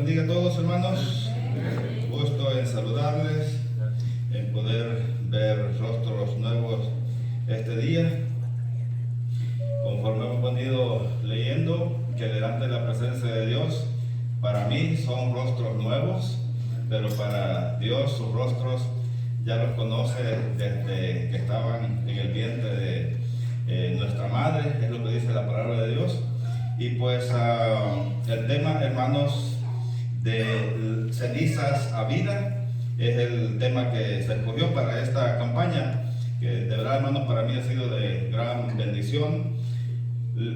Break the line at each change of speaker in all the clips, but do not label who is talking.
bendiga a todos, hermanos. Gusto en saludarles, en poder ver rostros nuevos este día. Conforme hemos venido leyendo, que delante de la presencia de Dios, para mí son rostros nuevos, pero para Dios sus rostros ya los conoce desde que estaban en el vientre de nuestra madre, es lo que dice la palabra de Dios. Y pues el tema, hermanos, de cenizas a vida es el tema que se escogió para esta campaña, que de verdad, hermanos, para mí ha sido de gran bendición.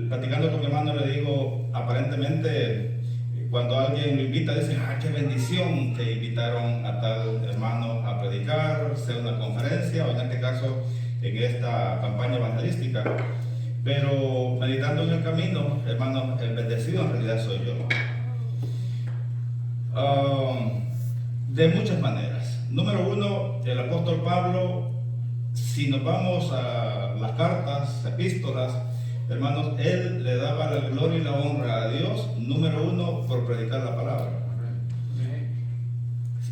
Platicando con mi hermano le digo, aparentemente cuando alguien lo invita dice, qué bendición que invitaron a tal hermano a predicar, sea una conferencia o en este caso en esta campaña evangelística. Pero meditando en el camino, hermano, el bendecido en realidad soy yo. De muchas maneras. Número uno, el apóstol Pablo, si nos vamos a las cartas, epístolas, hermanos, él le daba la gloria y la honra a Dios, número uno, por predicar la palabra.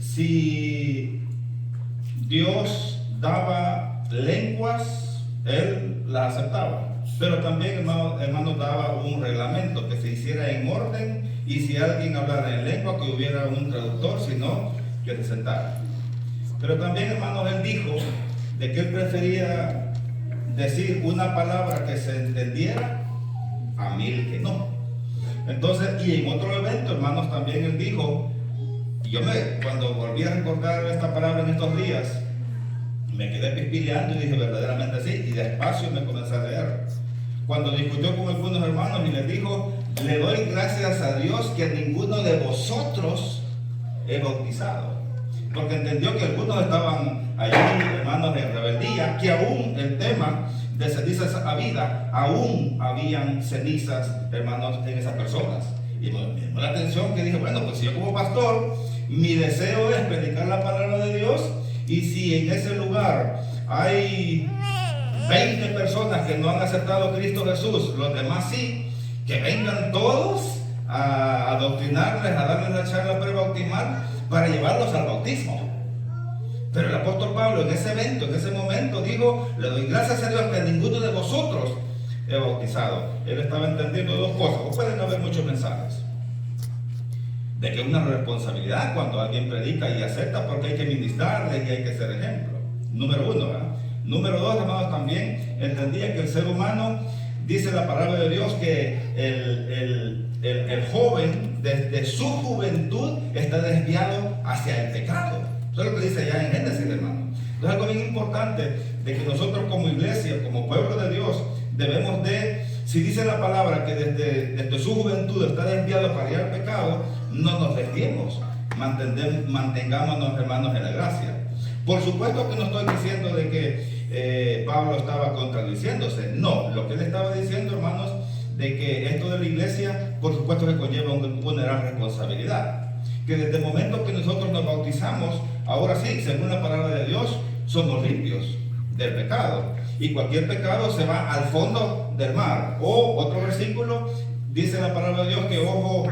Si Dios daba lenguas, él las aceptaba. Pero también, hermanos, daba un reglamento que se hiciera en orden, y si alguien hablara en lengua, que hubiera un traductor, si no, que se sentara. Pero también, hermanos, él dijo de que él prefería decir una palabra que se entendiera a 1000 que no. Entonces, y en otro evento, hermanos, también él dijo, cuando volví a recordar esta palabra en estos días, me quedé pispileando y dije, verdaderamente sí, y despacio me comencé a leer. Cuando discutió con algunos hermanos y les dijo, le doy gracias a Dios que a ninguno de vosotros he bautizado. Porque entendió que algunos estaban allí, hermanos, en rebeldía, que aún el tema de cenizas a vida, aún habían cenizas, hermanos, en esas personas. Y me llamó la atención que dije, bueno, pues si yo como pastor, mi deseo es predicar la palabra de Dios, y si en ese lugar hay 20 personas que no han aceptado a Cristo Jesús, los demás sí, que vengan todos a adoctrinarles, a darles la charla prebautismal para llevarlos al bautismo. Pero el apóstol Pablo en ese evento, en ese momento dijo, le doy gracias a Dios que a ninguno de vosotros he bautizado. Él estaba entendiendo dos cosas, o pueden haber muchos mensajes, de que es una responsabilidad cuando alguien predica y acepta, porque hay que ministrarle y hay que ser ejemplo. Número uno, ¿verdad? Número dos, hermanos, también entendía que el ser humano, dice la palabra de Dios, que el joven desde su juventud está desviado hacia el pecado. Eso es lo que dice allá en Génesis, hermano. Entonces, algo bien importante de que nosotros como iglesia, como pueblo de Dios, debemos de, si dice la palabra que desde su juventud está desviado para ir al pecado, no nos desviemos, mantengámonos, hermanos, en la gracia. Por supuesto que no estoy diciendo de que Pablo estaba contradiciéndose. No, lo que él estaba diciendo, hermanos, de que esto de la iglesia, por supuesto que conlleva una gran responsabilidad. Que desde el momento que nosotros nos bautizamos, ahora sí, según la palabra de Dios, somos limpios del pecado. Y cualquier pecado se va al fondo del mar. O otro versículo, dice la palabra de Dios que ojo,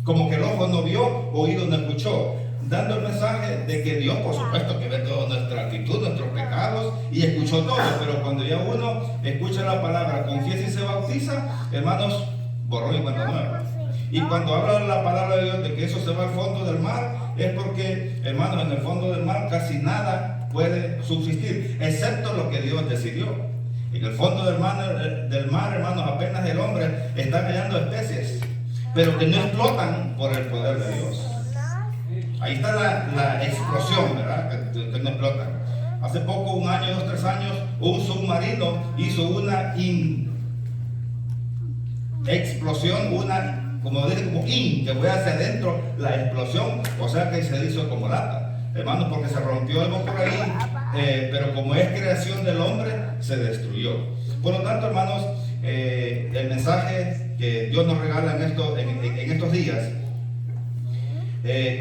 como que el ojo no vio, oído no escuchó, dando el mensaje de que Dios, por supuesto, que ve toda nuestra actitud, nuestros pecados, y escuchó todo, pero cuando ya uno escucha la palabra, confiesa y se bautiza, hermanos, borrón y cuenta nueva. Y cuando habla la palabra de Dios de que eso se va al fondo del mar, es porque, hermanos, en el fondo del mar casi nada puede subsistir, excepto lo que Dios decidió. En el fondo del mar, hermanos, apenas el hombre está creando especies, pero que no explotan por el poder de Dios. Ahí está la explosión, ¿verdad? Que no explotan. Hace poco, un año, 2, 3 años, un submarino hizo una explosión, como dice, que fue hacia adentro la explosión, o sea que se hizo como lata, hermanos, porque se rompió algo por ahí, pero como es creación del hombre, se destruyó. Por lo tanto, hermanos, el mensaje que Dios nos regala en estos días,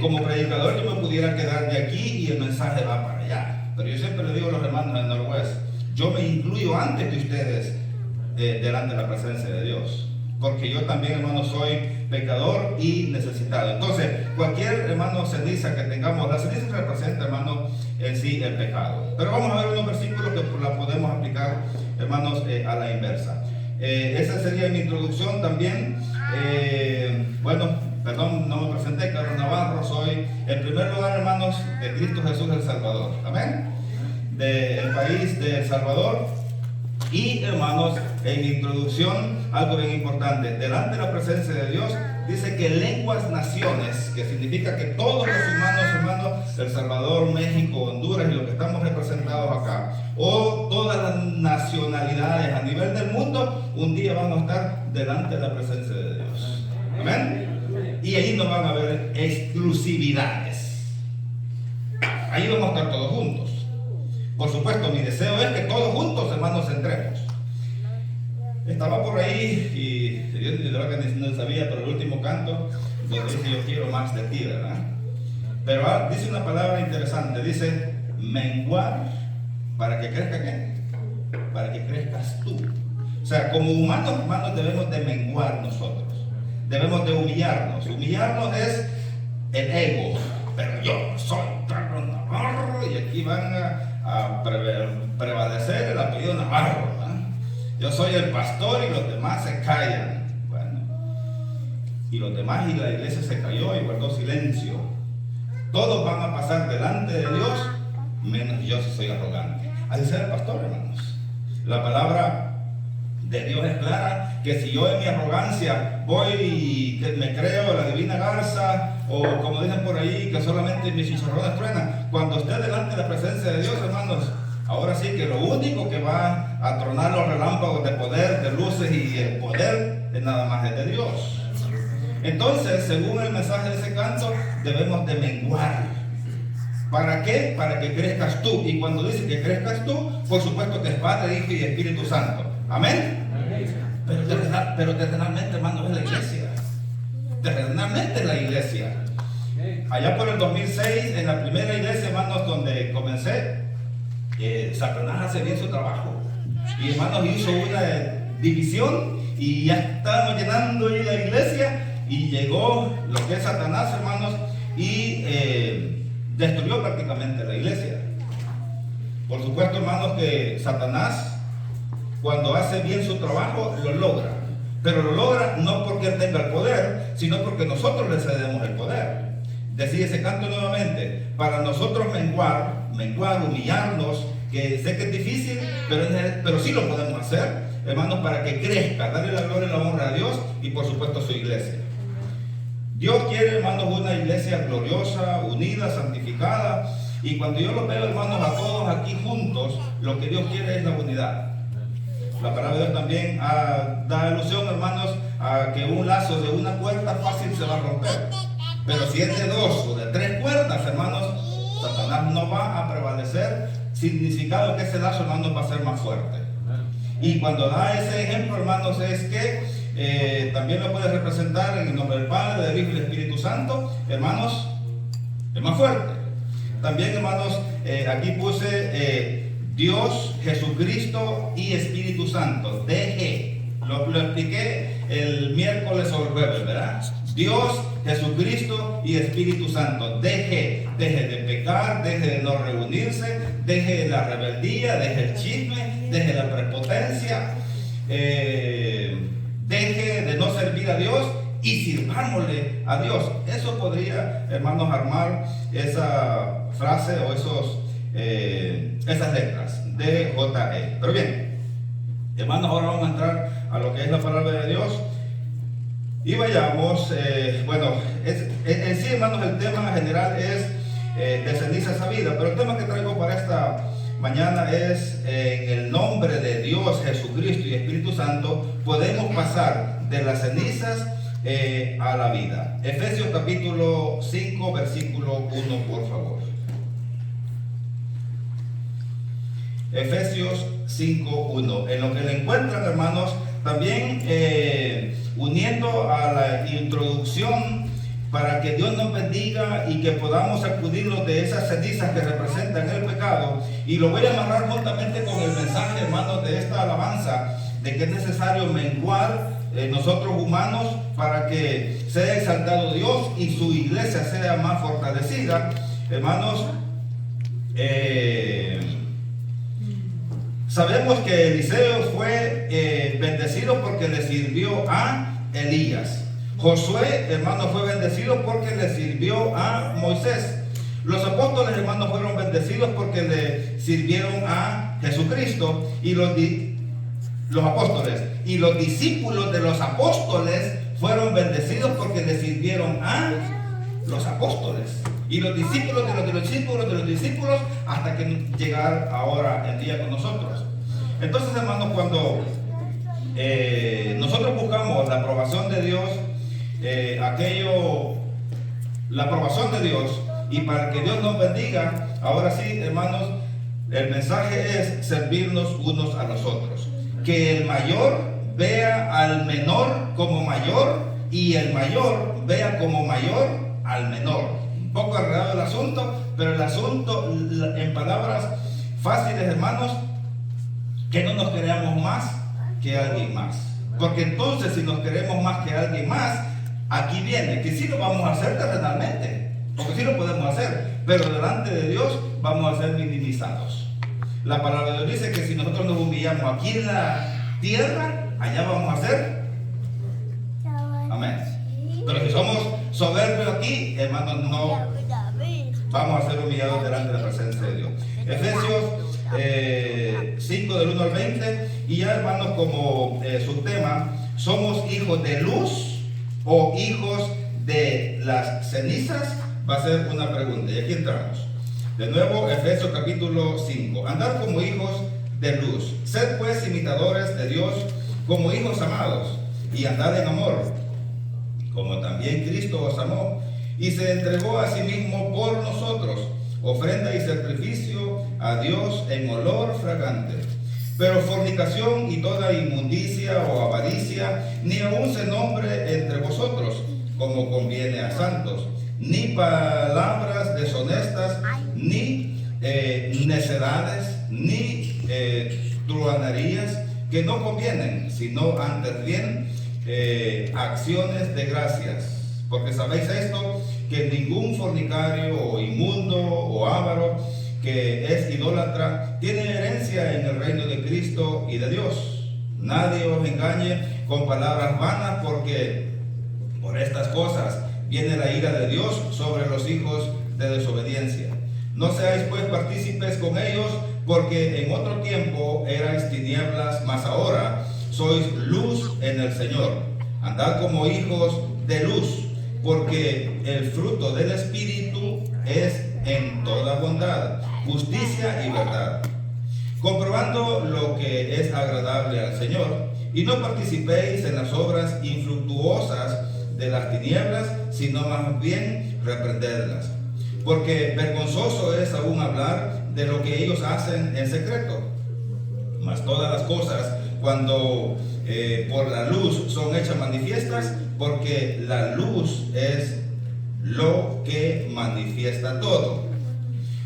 como predicador yo me pudiera quedar de aquí y el mensaje va para allá, pero yo siempre le digo a los hermanos en Northwest, yo me incluyo antes de ustedes delante de la presencia de Dios. Porque yo también, hermano, soy pecador y necesitado. Entonces, cualquier, hermano, ceniza que tengamos, la ceniza representa, hermano, en sí el pecado. Pero vamos a ver unos versículos que la podemos aplicar, hermanos, a la inversa. Esa sería mi introducción también. Perdón, no me presenté, Carlos Navarro, soy en primer lugar, hermanos, de Cristo Jesús el Salvador. Amén. Del país de El Salvador. Y, hermanos, en mi introducción, algo bien importante, delante de la presencia de Dios, dice que lenguas naciones, que significa que todos los humanos, hermanos, El Salvador, México, Honduras y los que estamos representados acá, o todas las nacionalidades a nivel del mundo, un día vamos a estar delante de la presencia de Dios. Amén. Y ahí no van a haber exclusividades. Ahí vamos a estar todos juntos. Por supuesto, mi deseo es que todos juntos, hermanos, entremos. Estaba por ahí y yo de verdad que no sabía, pero el último canto donde dice: yo quiero más de ti, ¿verdad? Pero dice una palabra interesante, dice menguar para que crezca ¿qué? Para que crezcas tú. O sea, como humanos, hermanos, debemos de menguar nosotros. Debemos de humillarnos. Humillarnos es el ego. Pero yo soy Carlos Navarro y aquí van a prevalecer el apellido Navarro, ¿verdad? Yo soy el pastor y los demás se callan. Bueno, y los demás y la iglesia se cayó y guardó silencio. Todos van a pasar delante de Dios, menos yo si soy arrogante. Así será el pastor, hermanos. La palabra de Dios es clara, que si yo en mi arrogancia voy y que me creo la divina garza, o como dicen por ahí, que solamente mis chicharrones truenan, cuando esté delante de la presencia de Dios, hermanos, ahora sí que lo único que va a tronar los relámpagos de poder, de luces y el poder, es nada más es de Dios. Entonces, según el mensaje de ese canto, debemos de menguar. ¿Para qué? Para que crezcas tú. Y cuando dice que crezcas tú, por supuesto que es Padre, Hijo y Espíritu Santo. Amén. Pero terrenalmente, hermanos, es la iglesia. Terrenalmente es la iglesia. Allá por el 2006, en la primera iglesia, hermanos, donde comencé, Satanás hace bien su trabajo. Y, hermanos, hizo una división y ya estábamos llenando ahí la iglesia. Y llegó lo que es Satanás, hermanos, y destruyó prácticamente la iglesia. Por supuesto, hermanos, que Satanás, cuando hace bien su trabajo, lo logra. Pero lo logra no porque él tenga el poder, sino porque nosotros le cedemos el poder. Decía ese canto nuevamente, para nosotros menguar, humillarnos, que sé que es difícil, pero sí lo podemos hacer, hermanos, para que crezca, darle la gloria y la honra a Dios y por supuesto a su iglesia. Dios quiere, hermanos, una iglesia gloriosa, unida, santificada, y cuando yo los veo, hermanos, a todos aquí juntos, lo que Dios quiere es la unidad. La palabra de Dios también da alusión, hermanos, a que un lazo de una cuerda fácil se va a romper. Pero si es de 2 o de 3 cuerdas, hermanos, Satanás no va a prevalecer, significado que ese lazo, hermanos, va a ser más fuerte. Y cuando da ese ejemplo, hermanos, es que también lo puede representar en el nombre del Padre, del Hijo y del Espíritu Santo, hermanos, es más fuerte. También, hermanos, aquí puse Dios, Jesucristo y Espíritu Santo, DG. Lo expliqué el miércoles o el jueves, ¿verdad? Dios, Jesucristo y Espíritu Santo, deje de pecar, deje de no reunirse, deje la rebeldía, deje el chisme, deje la prepotencia, deje de no servir a Dios y sirvámosle a Dios. Eso podría, hermanos, armar esa frase o esas letras, DJE. Pero bien, hermanos, ahora vamos a entrar a lo que es la palabra de Dios. Y vayamos, en sí, hermanos, el tema general es de cenizas a vida, pero el tema que traigo para esta mañana es en el nombre de Dios, Jesucristo y Espíritu Santo, podemos pasar de las cenizas a la vida. Efesios capítulo 5, versículo 1, por favor. Efesios 5:1. En lo que le encuentran, hermanos, también uniendo a la introducción para que Dios nos bendiga y que podamos sacudirnos de esas cenizas que representan el pecado. Y lo voy a amarrar juntamente con el mensaje, hermanos, de esta alabanza, de que es necesario menguar nosotros humanos para que sea exaltado Dios y su iglesia sea más fortalecida. Hermanos, sabemos que Eliseo fue bendecido porque le sirvió a Elías. Josué, hermanos, fue bendecido porque le sirvió a Moisés. Los apóstoles, hermanos, fueron bendecidos porque le sirvieron a Jesucristo. Y los apóstoles y los discípulos de los apóstoles fueron bendecidos porque le sirvieron a los apóstoles. Y los discípulos de los discípulos de los discípulos, hasta que llegar ahora el día con nosotros. Entonces, hermanos, cuando nosotros buscamos la aprobación de Dios, la aprobación de Dios, y para que Dios nos bendiga, ahora sí, hermanos, el mensaje es servirnos unos a los otros. Que el mayor vea al menor como mayor y el mayor vea como mayor al menor. Un poco enredado el asunto, pero el asunto, en palabras fáciles, hermanos, que no nos creamos más que alguien más. Porque entonces, si nos queremos más que alguien más, aquí viene que sí lo vamos a hacer terrenalmente, porque sí lo podemos hacer, pero delante de Dios vamos a ser minimizados. La palabra de Dios dice que si nosotros nos humillamos aquí en la tierra, allá vamos a ser. Amén. Pero si somos soberbios aquí, hermanos, no vamos a ser humillados delante de la presencia de Dios. Efesios 5 del 1 al 20. Y ya, hermanos, como subtema, ¿somos hijos de luz o hijos de las cenizas? Va a ser una pregunta. Y aquí entramos. De nuevo, Efesios capítulo 5. Andad como hijos de luz. Sed pues imitadores de Dios como hijos amados. Y andad en amor, como también Cristo os amó y se entregó a sí mismo por nosotros, ofrenda y sacrificio a Dios en olor fragante. Pero fornicación y toda inmundicia o avaricia ni aun se nombre entre vosotros, como conviene a santos, ni palabras deshonestas, ni necedades, ni truhanerías que no convienen, sino antes bien acciones de gracias. Porque sabéis esto, que ningún fornicario o inmundo o avaro que es idólatra tiene herencia en el reino de Cristo y de Dios. Nadie os engañe con palabras vanas, porque por estas cosas viene la ira de Dios sobre los hijos de desobediencia. No seáis pues partícipes con ellos, porque en otro tiempo erais tinieblas, mas ahora sois luz en el Señor. Andad como hijos de luz, porque el fruto del Espíritu es en toda bondad, justicia y verdad, comprobando lo que es agradable al Señor, y no participéis en las obras infructuosas de las tinieblas, sino más bien reprendedlas. Porque vergonzoso es aún hablar de lo que ellos hacen en secreto. Mas todas las cosas, cuando por la luz son hechas manifiestas, porque la luz es lo que manifiesta todo.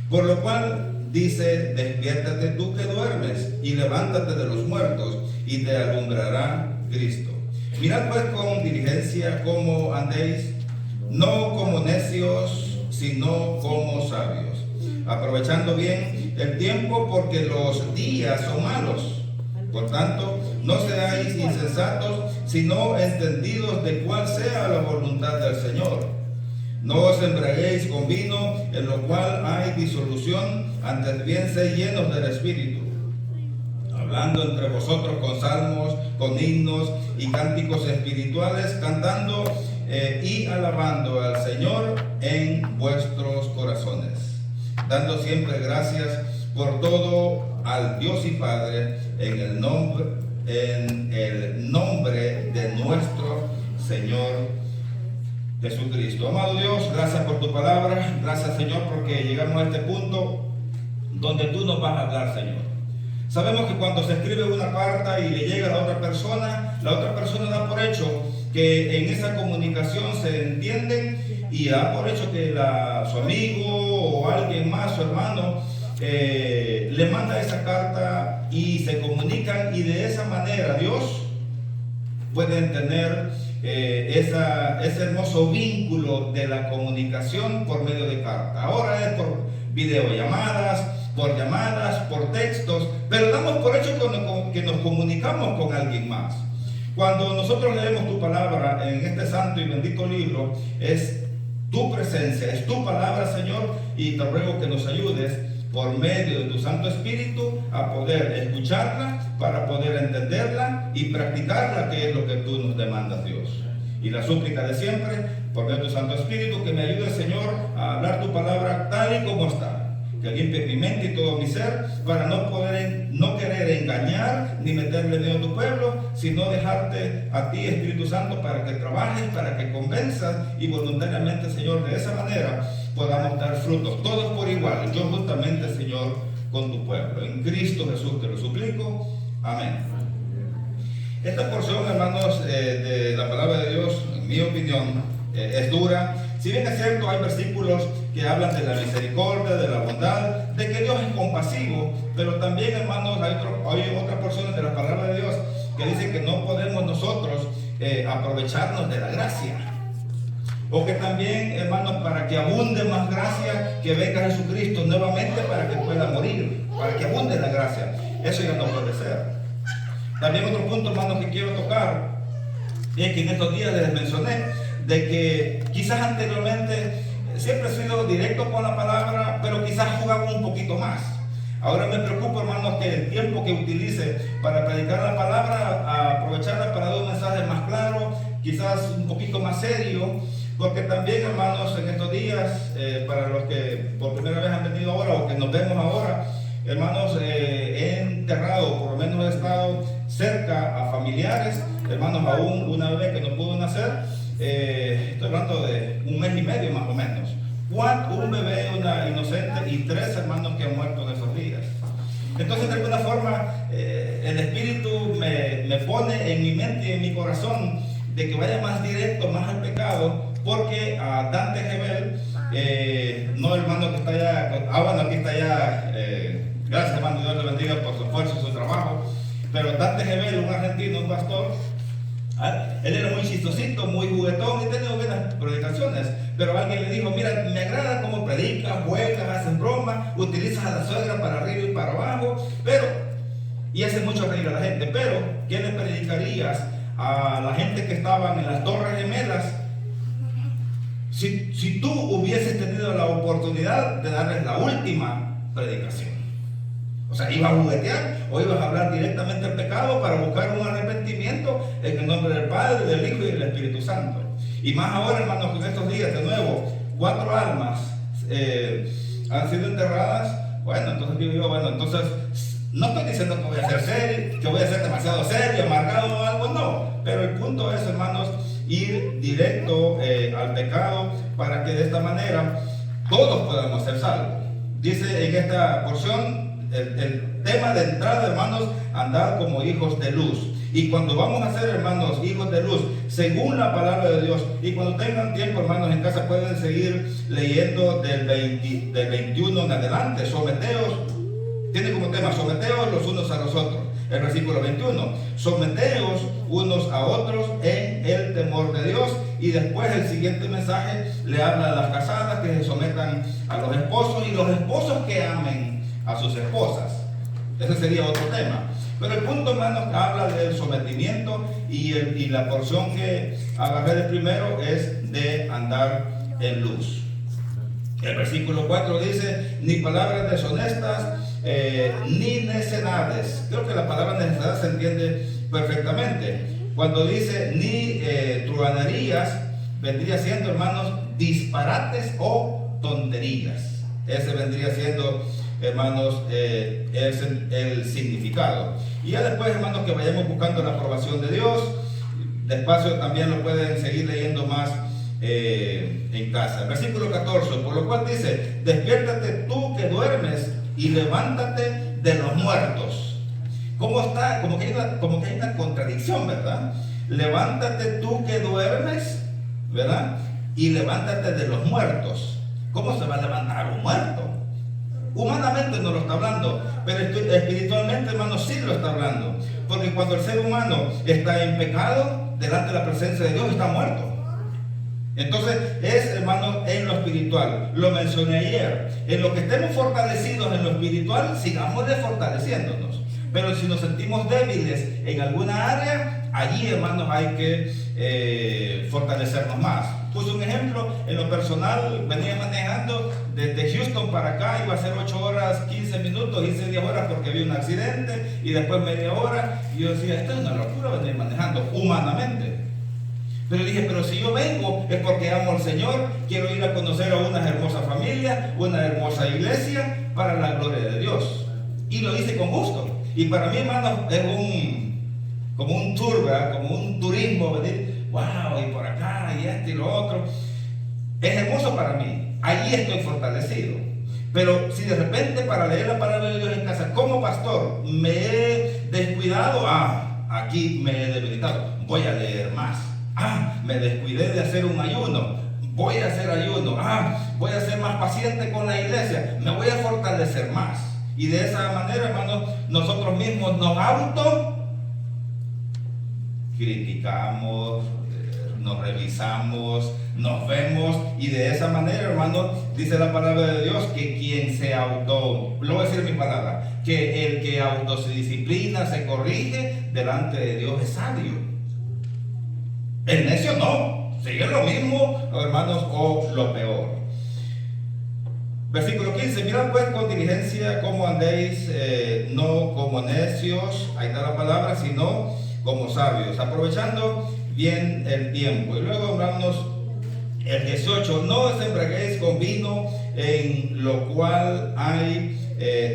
Por lo cual dice: despiértate tú que duermes, y levántate de los muertos, y te alumbrará Cristo. Mirad pues con diligencia cómo andéis, no como necios, sino como sabios, aprovechando bien el tiempo, porque los días son malos. Por tanto, no seáis insensatos, sino entendidos de cuál sea la voluntad del Señor. No os embriaguéis con vino, en lo cual hay disolución, antes bien sed llenos del Espíritu, hablando entre vosotros con salmos, con himnos y cánticos espirituales, cantando y alabando al Señor en vuestros corazones, dando siempre gracias por todo al Dios y Padre, en el nombre de nuestro Señor Jesucristo. Amado Dios, gracias por tu palabra. Gracias, Señor, porque llegamos a este punto donde tú nos vas a hablar, Señor. Sabemos que cuando se escribe una carta y le llega a la otra persona da por hecho que en esa comunicación se entienden, y da por hecho que su amigo o alguien más, su hermano, le manda esa carta y se comunican, y de esa manera Dios pueden tener ese hermoso vínculo de la comunicación por medio de carta. Ahora es por videollamadas, por llamadas, por textos, pero damos por hecho que nos comunicamos con alguien más. Cuando nosotros leemos tu palabra en este santo y bendito libro, es tu presencia, es tu palabra, Señor, y te ruego que nos ayudes por medio de tu Santo Espíritu a poder escucharla, para poder entenderla y practicarla, que es lo que tú nos demandas, Dios. Y la súplica de siempre, por medio de tu Santo Espíritu, que me ayude, Señor, a hablar tu palabra tal y como está. Que limpie mi mente y todo mi ser, para no querer engañar ni meterle miedo a tu pueblo, sino dejarte a ti, Espíritu Santo, para que trabajes, para que convenzas, y voluntariamente, Señor, de esa manera podamos dar frutos, todos por igual, yo justamente, Señor, con tu pueblo. En Cristo Jesús te lo suplico. Amén. Esta porción, hermanos, de la palabra de Dios, en mi opinión, es dura. Si bien es cierto, hay versículos que hablan de la misericordia, de la bondad, de que Dios es compasivo, pero también, hermanos, hay otras porciones de la palabra de Dios que dicen que no podemos nosotros aprovecharnos de la gracia. O que también, hermanos, para que abunde más gracia, que venga Jesucristo nuevamente para que pueda morir, para que abunde la gracia. Eso ya no puede ser. También otro punto, hermanos, que quiero tocar es que en estos días les mencioné de que quizás anteriormente siempre he sido directo con la palabra, pero quizás jugaba un poquito más. Ahora me preocupa, hermanos, que el tiempo que utilice para predicar la palabra, aprovecharla para dar un mensaje más claro, quizás un poquito más serio, porque también, hermanos, en estos días, para los que por primera vez han venido ahora o que nos vemos ahora, hermanos, he enterrado, por lo menos he estado cerca a familiares, hermanos, aún una bebé que no pudo nacer. Estoy hablando de 1 mes y medio más o menos. Un bebé, una inocente, y 3 hermanos que han muerto en esos días. Entonces, de alguna forma, el Espíritu me pone en mi mente y en mi corazón de que vaya más directo, más al pecado, porque a Dante Gebel, no hermano que está allá, bueno, aquí está allá, gracias hermano, Dios le bendiga por su esfuerzo y su trabajo, pero Dante Gebel, un argentino, un pastor, él era muy chistosito, muy juguetón y tenía buenas predicaciones, pero alguien le dijo: mira, me agrada cómo predicas, juegas, haces bromas, utilizas a la suegra para arriba y para abajo, y hace mucho reír a la gente, pero ¿qué le predicarías a la gente que estaban en las Torres Gemelas si tú hubieses tenido la oportunidad de darles la última predicación? O sea, ¿ibas a juguetear o ibas a hablar directamente del pecado para buscar un arrepentimiento en el nombre del Padre, del Hijo y del Espíritu Santo? Y más ahora, hermanos, que en estos días, de nuevo, 4 almas han sido enterradas. Bueno, entonces digo yo, bueno, entonces no estoy diciendo que voy a ser serio, que voy a ser demasiado serio, amargado o algo, no. Pero el punto es, hermanos, ir directo al pecado para que de esta manera todos podamos ser salvos. Dice en esta porción, el tema de entrada, hermanos, andar como hijos de luz. Y cuando vamos a ser, hermanos, hijos de luz, según la palabra de Dios, y cuando tengan tiempo, hermanos, en casa pueden seguir leyendo del 21 en adelante. Someteos, tiene como tema: someteos los unos a los otros. El versículo 21, someteos unos a otros en el temor de Dios. Y después el siguiente mensaje le habla a las casadas que se sometan a los esposos, y los esposos que amen a sus esposas. Ese sería otro tema. Pero el punto, hermanos, habla del sometimiento, y la porción que agarré de primero es de andar en luz. El versículo 4 dice: ni palabras deshonestas, ni necedades. Creo que la palabra necedad se entiende perfectamente. Cuando dice ni truhanerías, vendría siendo, hermanos, disparates o tonterías. Ese vendría siendo, hermanos, el significado. Y ya después, hermanos, que vayamos buscando la aprobación de Dios, despacio también lo pueden seguir leyendo más en casa. El versículo 14, por lo cual dice: despiértate tú que duermes y levántate de los muertos. ¿Cómo está? Como que hay una contradicción, ¿verdad? Levántate tú que duermes, ¿verdad? Y levántate de los muertos. ¿Cómo se va a levantar un muerto? Humanamente no lo está hablando, pero espiritualmente, hermanos, sí lo está hablando. Porque cuando el ser humano está en pecado, delante de la presencia de Dios está muerto. Entonces es, hermano, en lo espiritual. Lo mencioné ayer. En lo que estemos fortalecidos en lo espiritual, sigamos fortaleciéndonos. Pero si nos sentimos débiles en alguna área, allí, hermanos, hay que fortalecernos más. Puse un ejemplo, en lo personal, venía manejando desde Houston para acá, iba a ser 8 horas, 15 minutos, hice 10 horas porque había un accidente, y después media hora, y yo decía, esto es una locura venir manejando, humanamente. Pero dije, pero si yo vengo es porque amo al Señor, quiero ir a conocer a una hermosa familia, una hermosa iglesia, para la gloria de Dios. Y lo hice con gusto. Y para mí, hermano, es como un tour, ¿verdad? Como un turismo, venir, wow, y por acá, y esto y lo otro. Es hermoso para mí. Allí estoy fortalecido. Pero si de repente para leer la palabra de Dios en casa, como pastor, me he descuidado, aquí me he debilitado, voy a leer más. Me descuidé de hacer un ayuno, voy a hacer ayuno. Voy a ser más paciente con la iglesia, me voy a fortalecer más. Y de esa manera, hermanos, nosotros mismos nos criticamos, nos revisamos, nos vemos, y de esa manera, hermanos, dice la palabra de Dios que quien lo voy a decir en mi palabra, que el que se disciplina, se corrige delante de Dios es sabio. El necio no, sigue lo mismo, hermanos, o lo peor. Versículo 15, mirad pues con diligencia cómo andéis, no como necios, ahí está la palabra, sino como sabios, aprovechando bien el tiempo. Y luego, hermanos, el 18, no os embriaguéis con vino, en lo cual hay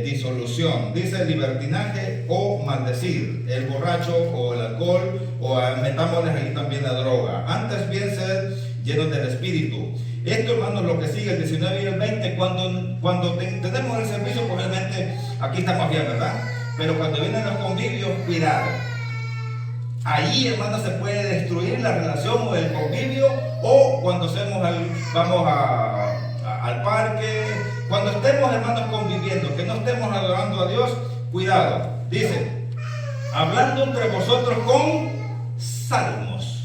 disolución, dice libertinaje o maldecir, el borracho o el alcohol, o metámosles ahí también la droga. Antes bien sed llenos del Espíritu. Esto, hermanos, lo que sigue el 19 y el 20, cuando tenemos el servicio, pues obviamente aquí estamos bien, ¿verdad? Pero cuando vienen los convivios, cuidado. Ahí, hermanos, se puede destruir la relación o el convivio, o cuando vamos al parque, cuando estemos, hermanos, conviviendo, que no estemos adorando a Dios, cuidado. Dice, hablando entre vosotros con salmos.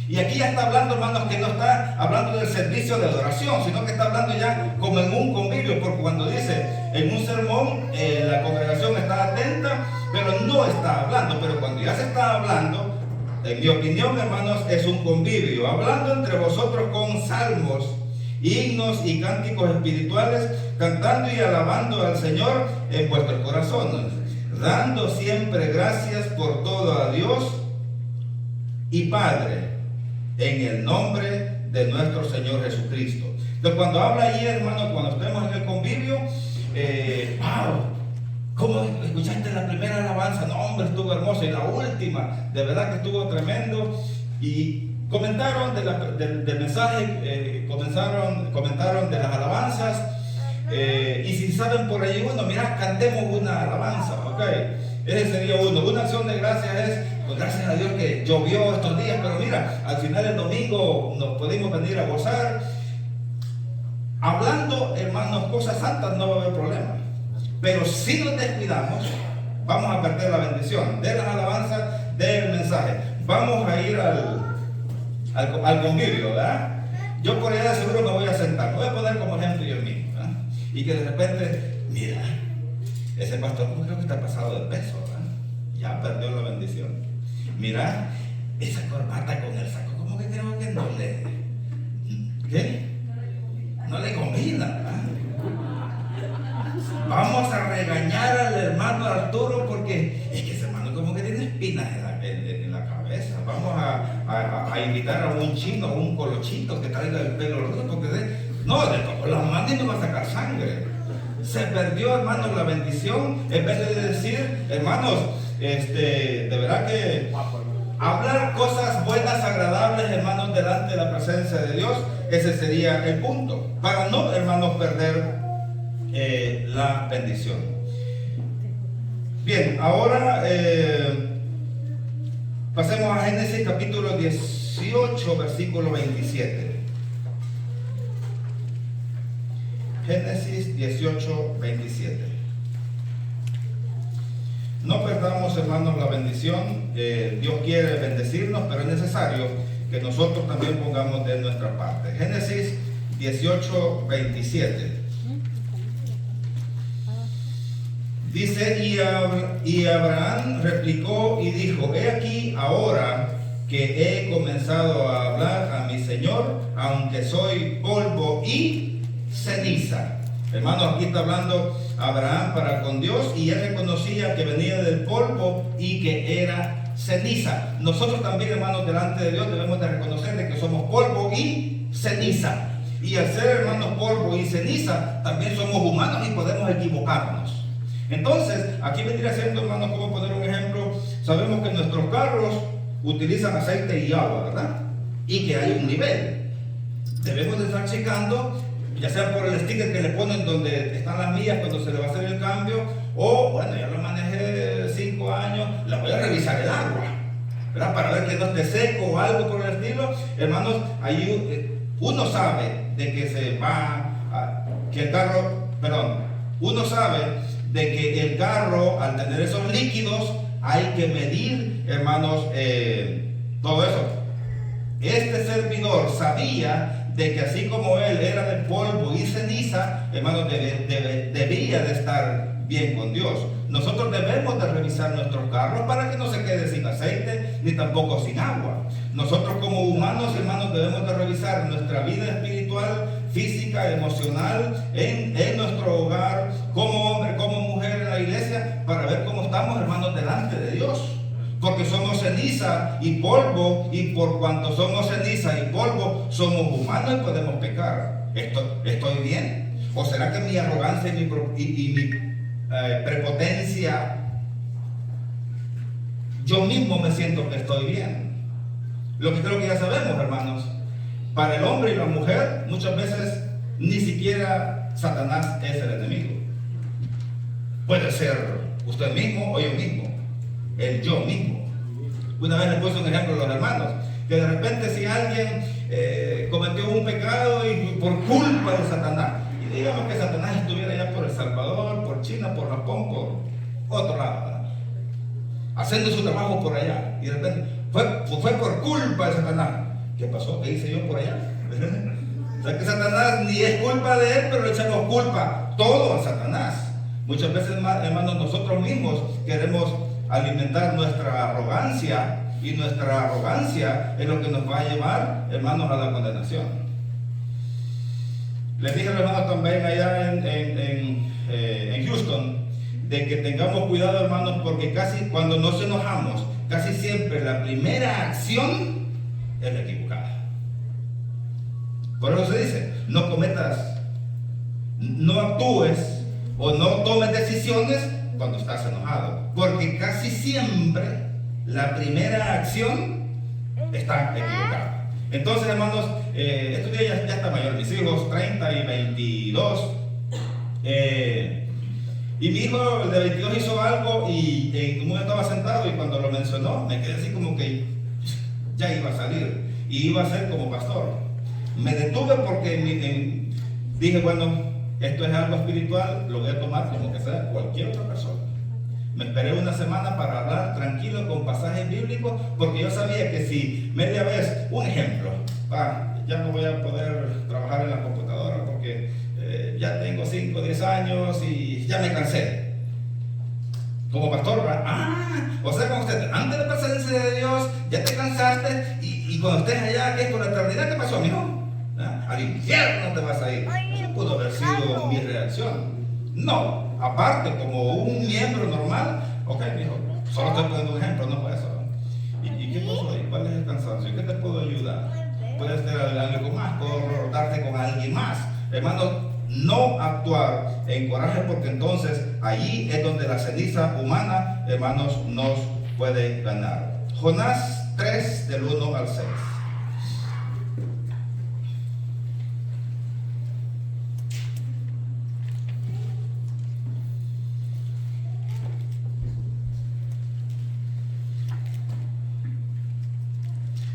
Y aquí ya está hablando, hermanos, que no está hablando del servicio de adoración, sino que está hablando ya como en un convivio, porque cuando dice en un sermón, la congregación está atenta, pero no está hablando. Pero cuando ya se está hablando, en mi opinión, hermanos, es un convivio, hablando entre vosotros con salmos, himnos y cánticos espirituales, cantando y alabando al Señor en vuestros corazones, dando siempre gracias por todo a Dios y Padre, en el nombre de nuestro Señor Jesucristo. Entonces, cuando habla ahí, hermano, cuando estemos en el convivio, ¿cómo escuchaste la primera alabanza? No, hombre, estuvo hermoso. Y la última, de verdad que estuvo tremendo. Y comentaron del mensaje, comentaron de las alabanzas. Y si saben por ahí uno, mira, cantemos una alabanza, ¿ok? Ese sería uno. Una acción de gracias es, pues gracias a Dios que llovió estos días, pero mira, al final del domingo nos pudimos venir a gozar. Hablando, hermanos, cosas santas, no va a haber problema. Pero si nos descuidamos, vamos a perder la bendición de las alabanzas, del mensaje. Vamos a ir al convivio, ¿verdad? Yo por allá de seguro me voy a sentar, me voy a poner como ejemplo yo mismo, ¿verdad? Y que de repente, mira, ese pastor creo que está pasado de peso, ¿verdad? Ya perdió la bendición. Mira, esa corbata con el saco, ¿cómo que creo que no le combina, ¿verdad? Vamos a regañar al hermano Arturo porque es que ese hermano como que tiene espinas en la cabeza. Vamos a invitar a un chino, a un colochito que traiga el pelo rojo, porque no, le tocó las manos y no va a sacar sangre. Se perdió, hermanos, la bendición. En vez de decir, hermanos, de verdad que hablar cosas buenas, agradables, hermanos, delante de la presencia de Dios, ese sería el punto, para no, hermanos, perder la bendición. Bien, ahora pasemos a Génesis capítulo 18, versículo 27. Génesis 18, 27. No perdamos, hermanos, la bendición. Dios quiere bendecirnos, pero es necesario que nosotros también pongamos de nuestra parte. Génesis 18:27. Dice, y Abraham replicó y dijo: he aquí ahora que he comenzado a hablar a mi Señor, aunque soy polvo y ceniza. Hermanos, aquí está hablando Abraham para con Dios, y él reconocía que venía del polvo y que era ceniza. Nosotros también, hermanos, delante de Dios debemos de reconocer de que somos polvo y ceniza. Y al ser, hermanos, polvo y ceniza, también somos humanos y podemos equivocarnos. Entonces, aquí vendría siendo, hermanos, como poner un ejemplo. Sabemos que nuestros carros utilizan aceite y agua, ¿verdad? Y que hay un nivel. Debemos de estar checando, ya sea por el sticker que le ponen donde están las millas cuando se le va a hacer el cambio, o bueno, ya lo manejé 5 años, la voy a revisar el agua, ¿verdad? Para ver que no esté seco o algo por el estilo. Hermanos, ahí uno sabe de que se va, que el carro, uno sabe de que el carro, al tener esos líquidos, hay que medir, hermanos, todo eso. Este servidor sabía de que así como él era de polvo y ceniza, hermanos, debía de estar bien con Dios. Nosotros debemos de revisar nuestros carros para que no se quede sin aceite ni tampoco sin agua. Nosotros como humanos, hermanos, debemos de revisar nuestra vida espiritual, física, emocional, en nuestro hogar, como hombre, como mujer en la iglesia, para ver cómo estamos, hermanos, delante de Dios. Porque somos ceniza y polvo, y por cuanto somos ceniza y polvo, somos humanos y podemos pecar. ¿Estoy bien? ¿O será que mi arrogancia y mi prepotencia, yo mismo me siento que estoy bien? Lo que creo que ya sabemos, hermanos, para el hombre y la mujer, muchas veces ni siquiera Satanás es el enemigo. Puede ser usted mismo o yo mismo. El yo mismo. Una vez les puse un ejemplo a los hermanos, que de repente si alguien cometió un pecado y por culpa de Satanás, y digamos que Satanás estuviera ya por El Salvador, por China, por Japón, por otro lado, ¿verdad?, haciendo su trabajo por allá, y de repente fue por culpa de Satanás. ¿Qué pasó? ¿Qué hice yo por allá? O sea que Satanás ni es culpa de él, pero le echamos culpa todo a Satanás. Muchas veces, hermanos, nosotros mismos queremos alimentar nuestra arrogancia, y nuestra arrogancia es lo que nos va a llevar, hermanos, a la condenación. Les dije, hermanos, también allá en Houston, de que tengamos cuidado, hermanos, porque casi cuando nos enojamos, casi siempre la primera acción es la equivocada. Por eso se dice, no cometas, no actúes o no tomes decisiones cuando estás enojado, porque casi siempre la primera acción está equivocada. Entonces, hermanos, estos días ya está mayor, mis hijos 30 y 22, y mi hijo, el de 22, hizo algo, y en un momento estaba sentado, y cuando lo mencionó me quedé así como que ya iba a salir y iba a ser como pastor. Me detuve porque dije, bueno, esto es algo espiritual, lo voy a tomar como que sea cualquier otra persona. Me esperé una semana para hablar tranquilo con pasajes bíblicos, porque yo sabía que si media vez, un ejemplo, ya no voy a poder trabajar en la computadora porque ya tengo 5 o 10 años y ya me cansé. Como pastor, o sea, como usted, antes de la presencia de Dios, ya te cansaste, y cuando estés allá, que es por la eternidad, ¿qué pasó, amigo? Al infierno te vas a ir. Eso pudo haber sido mi reacción. No, aparte, como un miembro normal, ok, mijo, solo estoy poniendo un ejemplo, no fue eso. ¿Y qué pasó ahí? ¿Cuál es el cansancio? ¿Qué te puedo ayudar? Puedes tener algo más, puedo darte con alguien más. Hermano, no actuar en coraje, porque entonces allí es donde la ceniza humana, hermanos, nos puede ganar. Jonás 3, del 1 al 6.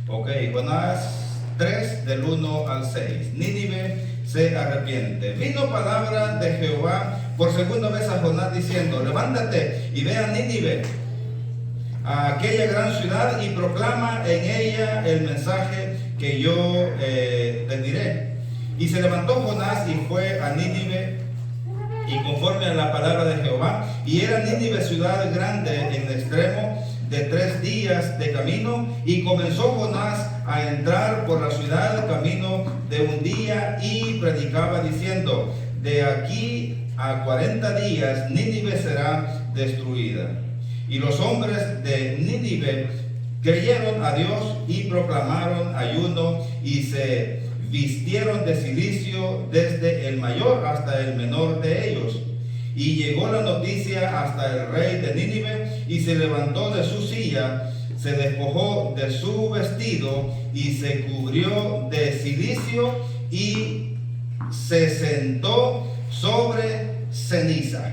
Ok, Jonás 3, del 1 al 6. Nínive se arrepiente. Vino palabra de Jehová por segunda vez a Jonás diciendo: levántate y ve a Nínive, a aquella gran ciudad, y proclama en ella el mensaje que yo te diré. Y se levantó Jonás y fue a Nínive, y conforme a la palabra de Jehová, y era Nínive ciudad grande en extremo de 3 días de camino, y comenzó Jonás a entrar por la ciudad camino de 1 día, y predicaba diciendo: de aquí a 40 días Nínive será destruida. Y los hombres de Nínive creyeron a Dios y proclamaron ayuno, y se vistieron de cilicio desde el mayor hasta el menor de ellos. Y llegó la noticia hasta el rey de Nínive, y se levantó de su silla, se despojó de su vestido y se cubrió de cilicio y se sentó sobre ceniza.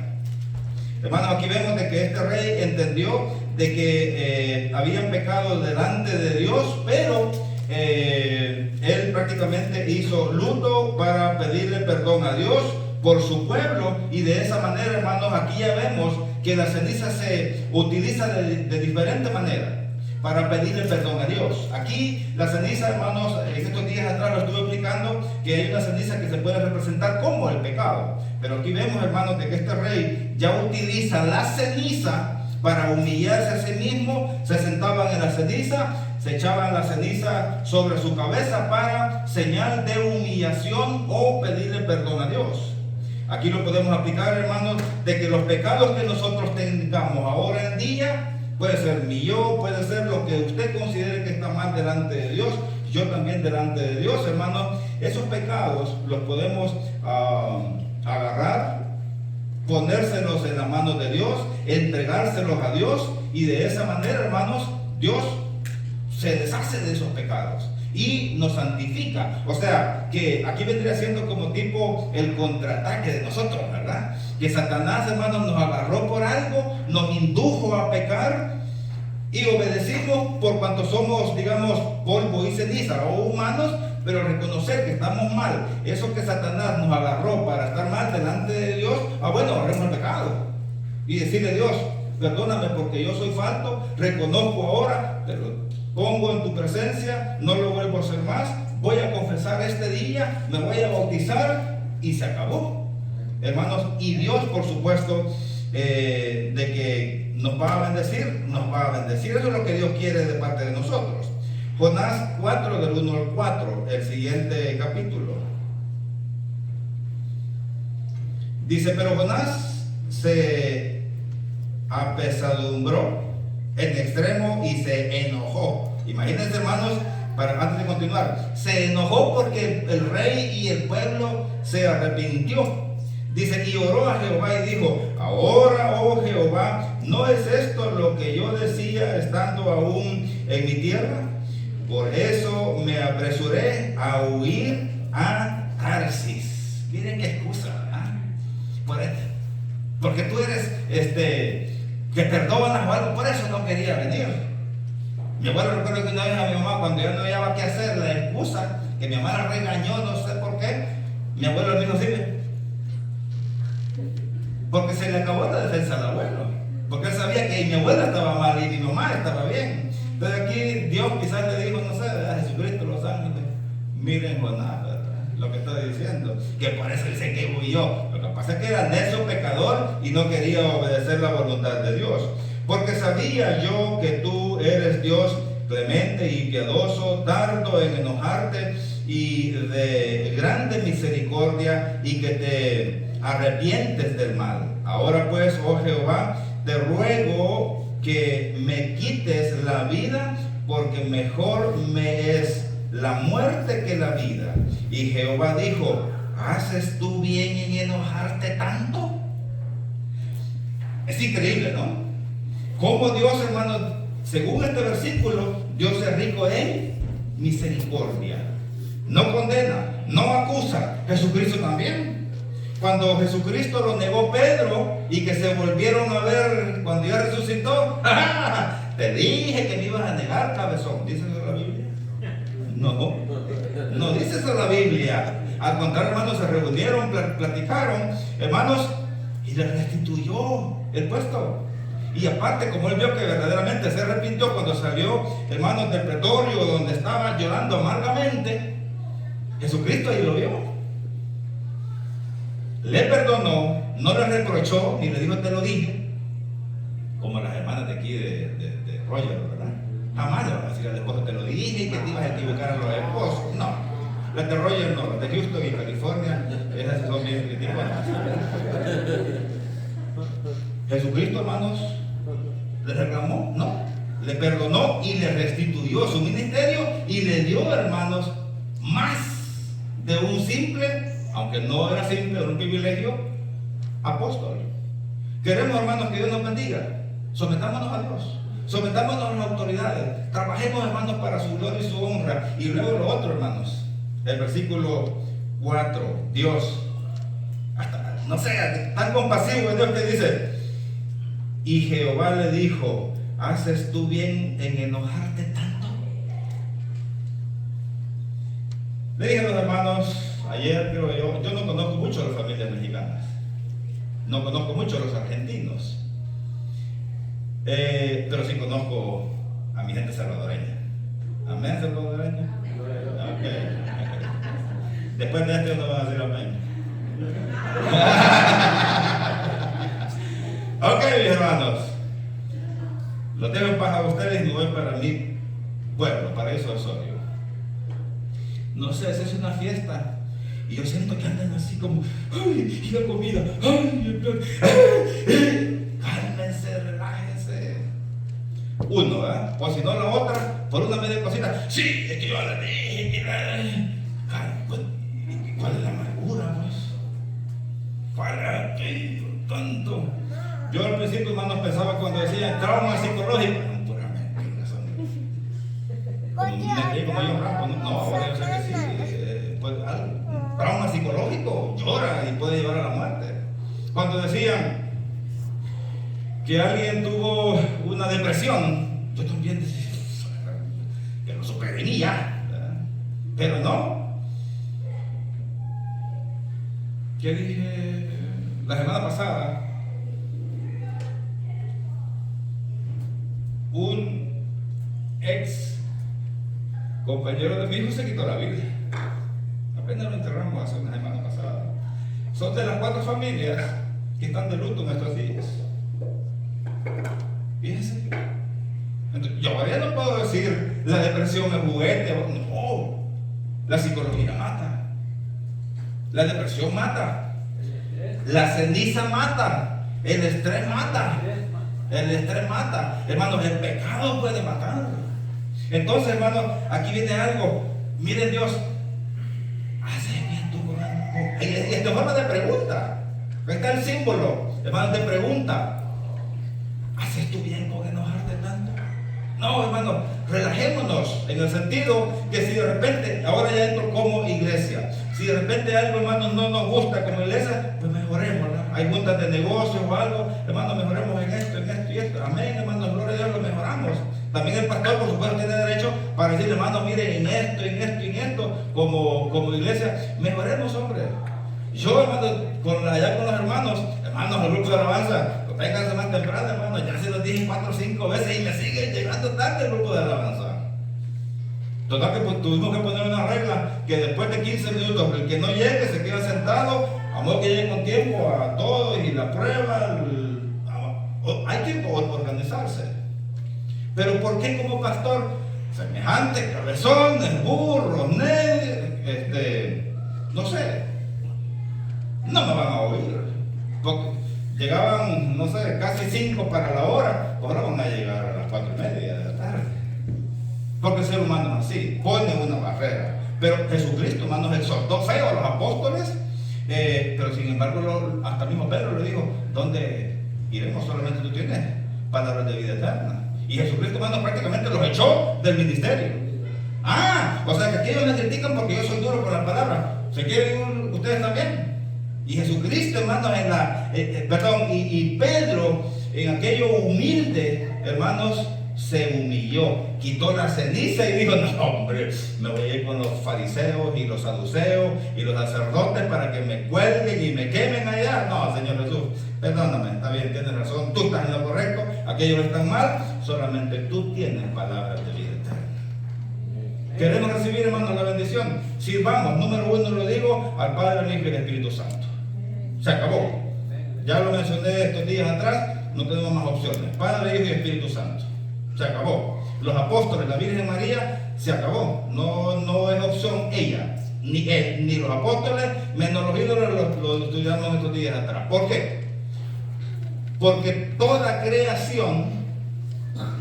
Hermanos, aquí vemos de que este rey entendió de que habían pecado delante de Dios, pero él prácticamente hizo luto para pedirle perdón a Dios por su pueblo, y de esa manera, hermanos, aquí ya vemos que la ceniza se utiliza de diferente manera para pedirle perdón a Dios. Aquí la ceniza, hermanos, en estos días atrás lo estuve explicando, que hay una ceniza que se puede representar como el pecado, pero aquí vemos, hermanos, de que este rey ya utiliza la ceniza para humillarse a sí mismo. Se sentaban en la ceniza, se echaban la ceniza sobre su cabeza para señal de humillación o pedirle perdón a Dios. Aquí lo podemos aplicar, hermanos, de que los pecados que nosotros tengamos ahora en día, puede ser mi yo, puede ser lo que usted considere que está mal delante de Dios, yo también delante de Dios, hermanos, esos pecados los podemos agarrar, ponérselos en la mano de Dios, entregárselos a Dios, y de esa manera, hermanos, Dios se deshace de esos pecados y nos santifica. O sea, que aquí vendría siendo como tipo el contraataque de nosotros, ¿verdad? Que Satanás, hermanos, nos agarró por algo, nos indujo a pecar, y obedecimos por cuanto somos, digamos, polvo y ceniza, o humanos, pero reconocer que estamos mal, eso que Satanás nos agarró para estar mal delante de Dios, bueno, agarremos el pecado y decirle: Dios, perdóname porque yo soy falto, reconozco ahora, pero pongo en tu presencia, no lo vuelvo a hacer más, voy a confesar este día, me voy a bautizar, y se acabó, hermanos. Y Dios, por supuesto, de que nos va a bendecir, nos va a bendecir. Eso es lo que Dios quiere de parte de nosotros. Jonás 4, del 1 al 4, el siguiente capítulo. Dice: pero Jonás se apesadumbró en extremo y se enojó. Imagínense, hermanos, antes de continuar, se enojó porque el rey y el pueblo se arrepintió. Dice: y oró a Jehová y dijo: ahora, oh Jehová, ¿no es esto lo que yo decía estando aún en mi tierra? Por eso me apresuré a huir a Tarsis. Miren qué excusa, ¿verdad? Porque tú eres que perdonas o algo, por eso no quería venir. Mi abuelo, recuerdo que una vez a mi mamá, cuando ya no había qué hacer, la excusa que mi mamá la regañó, no sé por qué, mi abuelo le dijo: sí, porque se le acabó la defensa al abuelo, porque él sabía que mi abuela estaba mal y mi mamá estaba bien. Entonces aquí Dios quizás le dijo, no sé, a Jesucristo, los ángeles: miren Jonás, ¿verdad? Lo que está diciendo, que por eso dice que huyó. Lo que pasa es que era necio, pecador, y no quería obedecer la voluntad de Dios. Porque sabía yo que tú eres Dios clemente y piadoso, tardo en enojarte y de grande misericordia, y que te arrepientes del mal. Ahora pues, oh Jehová, te ruego que me quites la vida, porque mejor me es la muerte que la vida. Y Jehová dijo: ¿haces tú bien en enojarte tanto? Es increíble, ¿no? Cómo Dios, hermano, según este versículo, Dios es rico en misericordia. No condena, no acusa. Jesucristo también. Cuando Jesucristo lo negó Pedro y que se volvieron a ver cuando ya resucitó, te dije que me ibas a negar, cabezón. ¿Dice eso la Biblia? No dice eso la Biblia. Al contrario, hermanos, se reunieron, platicaron, hermanos, y le restituyó el puesto. Y aparte, como él vio que verdaderamente se arrepintió cuando salió, hermanos, del pretorio donde estaba llorando amargamente, Jesucristo ahí lo vio. Le perdonó, no le reprochó, ni le dijo te lo dije, como las hermanas de aquí de Roger, ¿verdad? Jamás le van a decir al esposo te lo dije que te ibas a equivocar a los esposos. No, las de Roger no, las de Houston y California, esas son bien criticadas. Jesucristo, hermanos, le reclamó, no, le perdonó y le restituyó su ministerio y le dio, hermanos, más de un simple, aunque no era simple, era un privilegio, apóstol. Queremos, hermanos, que Dios nos bendiga. Sometámonos a Dios, sometámonos a las autoridades, trabajemos, hermanos, para su gloria y su honra. Y luego lo otro, hermanos, el versículo 4, Dios, hasta, no sé, tan compasivo es Dios que dice, y Jehová le dijo, ¿haces tú bien en enojarte tanto? Le dije a los hermanos ayer, pero yo no conozco mucho a las familias mexicanas, no conozco mucho a los argentinos, pero sí conozco a mi gente salvadoreña. ¿Amén, salvadoreña? Okay. Después de esto no van a decir amén. Ok, mis hermanos, los dejo en paz a ustedes y me voy para mi pueblo, para eso Osorio. No sé, es una fiesta y yo siento que andan así como, ¡ay! Y la comida, ¡ay! Cálmense, relájense. Uno, ¿verdad? O si no la otra, por una media cosita, sí, es que yo la dije, ¿cuál es la amargura, pues? ¿Para qué tanto? Yo al principio, hermanos, pensaba cuando decían trauma psicológico, no, pura mentira, como yo rapo, no, ahora yo sé que sí, pues, trauma psicológico, llora y puede llevar a la muerte. Cuando decían que alguien tuvo una depresión, yo también decía que lo superen y ya, ¿verdad? Pero no. ¿Qué dije la semana pasada? Un ex compañero de mi hijo se quitó la vida. Apenas lo enterramos hace una semana pasada. Son de las 4 familias que están de luto en estos días. Fíjense. Entonces, yo todavía no puedo decir la depresión es juguete. No, la psicología mata. La depresión mata. La ceniza mata. El estrés mata. El estrés mata. Hermanos, el pecado puede matar. Entonces, hermanos, aquí viene algo. Miren Dios. Hace bien tu corazón. Esta forma de pregunta. Ahí está el símbolo. Hermanos, de pregunta. ¿Haces tú bien con enojarte tanto? No, hermanos, relajémonos en el sentido que si de repente, ahora ya entro como iglesia, si de repente algo, hermanos, no nos gusta como iglesia, pues mejoremos, ¿no? Hay juntas de negocios o algo, hermanos, mejoremos en esto y esto. Amén, hermanos, gloria a Dios, lo mejoramos. También el pastor, por supuesto, tiene derecho para decirle, hermanos, miren, en esto, como iglesia, mejoremos, hombre. Yo, hermanos, allá con los hermanos, el grupo de alabanza, vénganse más temprano, hermano, ya se los dije 4 o 5 veces y me siguen llegando tarde el grupo de alabanza. Total que pues, tuvimos que poner una regla que después de 15 minutos el que no llegue se queda sentado, a modo que llegue con tiempo a todos y la prueba, hay que organizarse. Pero ¿por qué como pastor? Semejantes cabezones, burros, no sé, no me van a oír. Porque llegaban, no sé, casi 5 para la hora, ahora van a llegar a las 4:30 de la tarde. Porque el ser humano es así, pone una barrera. Pero Jesucristo, hermanos, exhortó feo a los apóstoles, pero sin embargo, hasta mismo Pedro le dijo, ¿dónde iremos? Solamente tú tienes palabras de vida eterna. Y Jesucristo, hermanos, prácticamente los echó del ministerio. O sea que aquí ellos me critican porque yo soy duro con la palabra. ¿Se quieren ir ustedes también? Y Jesucristo, hermanos, y Pedro, en aquello humilde, hermanos, se humilló, quitó la ceniza y dijo, no hombre, me voy a ir con los fariseos y los saduceos y los sacerdotes para que me cuelguen y me quemen allá. No, Señor Jesús, perdóname, está bien, tienes razón, tú estás en lo correcto, aquellos están mal, solamente tú tienes palabras de vida eterna. Queremos recibir, hermanos, la bendición. Sirvamos, número uno lo digo, al Padre, al Hijo y al Espíritu Santo. Se acabó. Ya lo mencioné estos días atrás, no tenemos más opciones. Padre, Hijo y Espíritu Santo. Se acabó. Los apóstoles, la Virgen María, se acabó. No es opción ella, ni él, ni los apóstoles, menos los ídolos, lo estudiamos estos días atrás. ¿Por qué? Porque toda creación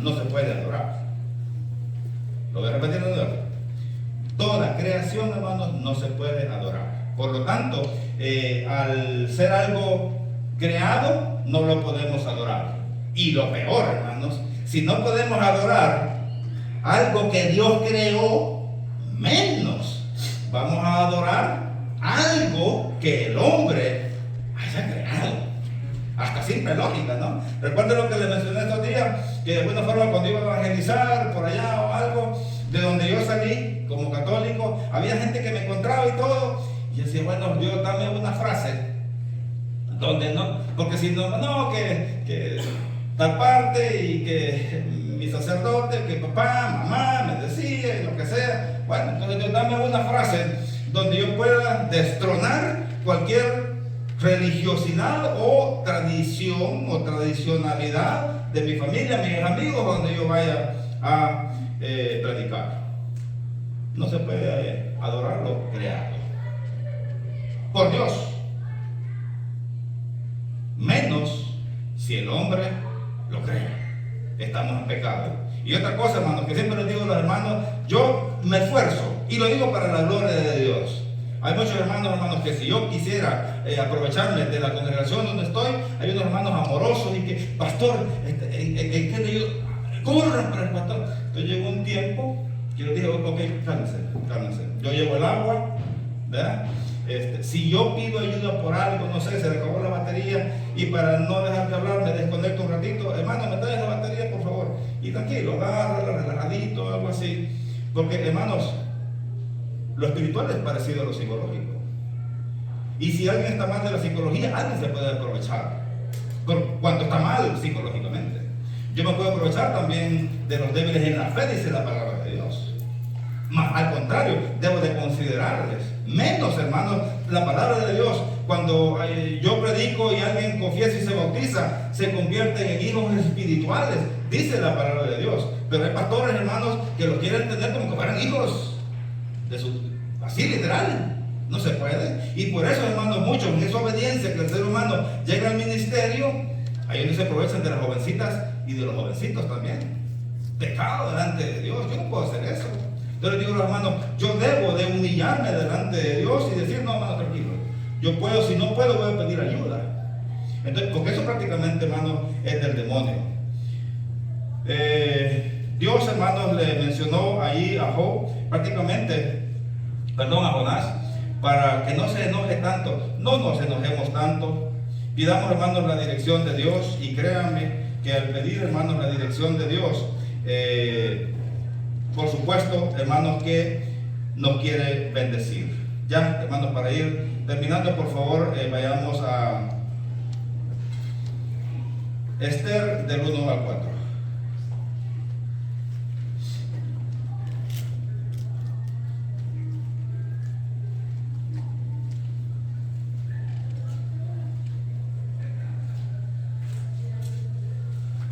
no se puede adorar. Lo voy a repetir de nuevo. Toda creación, hermanos, no se puede adorar. Por lo tanto, al ser algo creado, no lo podemos adorar. Y lo peor, hermanos, si no podemos adorar algo que Dios creó, menos vamos a adorar algo que el hombre haya creado. Hasta simple lógica, ¿no? Recuerden lo que les mencioné estos días, que de alguna forma cuando iba a evangelizar por allá o algo, de donde yo salí como católico, había gente que me encontraba y todo, y yo decía, bueno, Dios, dame una frase donde no, porque si no, que tal parte y que mi sacerdote, que papá, mamá me decía y lo que sea. Bueno, entonces Dios, dame una frase donde yo pueda destronar cualquier religiosidad o tradición o tradicionalidad de mi familia, mis amigos, donde yo vaya a predicar. No se puede adorar lo creado por Dios, menos si el hombre lo cree. Estamos en pecado. Y otra cosa, hermanos, que siempre les digo a los hermanos, yo me esfuerzo y lo digo para la gloria de Dios. Hay muchos hermanos, que si yo quisiera aprovecharme de la congregación donde estoy, hay unos hermanos amorosos y que, pastor, ¿en qué le ayudo? Corran para el pastor. Entonces llegó un tiempo que yo dije, ok, cálmense. Yo llevo el agua, ¿verdad? Si yo pido ayuda por algo, no sé, se le acabó la batería y para no dejar de hablar me desconecto un ratito, hermano, me traes la batería por favor, y tranquilo, agárrala, relajadito, algo así, porque hermanos, lo espiritual es parecido a lo psicológico, y si alguien está mal de la psicología, alguien se puede aprovechar cuando está mal psicológicamente. Yo me puedo aprovechar también de los débiles en la fe, dice la palabra de Dios. Al contrario, debo de considerarles. Menos, hermanos, la palabra de Dios, cuando yo predico y alguien confiesa y se bautiza, se convierten en hijos espirituales, dice la palabra de Dios. Pero hay pastores, hermanos, que los quieren tener como que fueran hijos de así literal. No se puede. Y por eso, hermanos, muchos en esa obediencia que el ser humano llega al ministerio, ahí donde se aprovechan de las jovencitas y de los jovencitos también. Pecado delante de Dios. Yo no puedo hacer eso. Yo les digo a los hermanos, yo debo de humillarme delante de Dios y decir, no, hermano, tranquilo. Yo puedo, si no puedo, voy a pedir ayuda. Entonces, porque eso prácticamente, hermano, es del demonio. Dios, hermanos, le mencionó ahí a Jonás, para que no se enoje tanto. No nos enojemos tanto. Pidamos, hermanos, la dirección de Dios, y créanme que al pedir, hermanos, la dirección de Dios, por supuesto, hermanos, que nos quiere bendecir. Ya, hermanos, para ir terminando, por favor, vayamos a Esther del 1 al 4.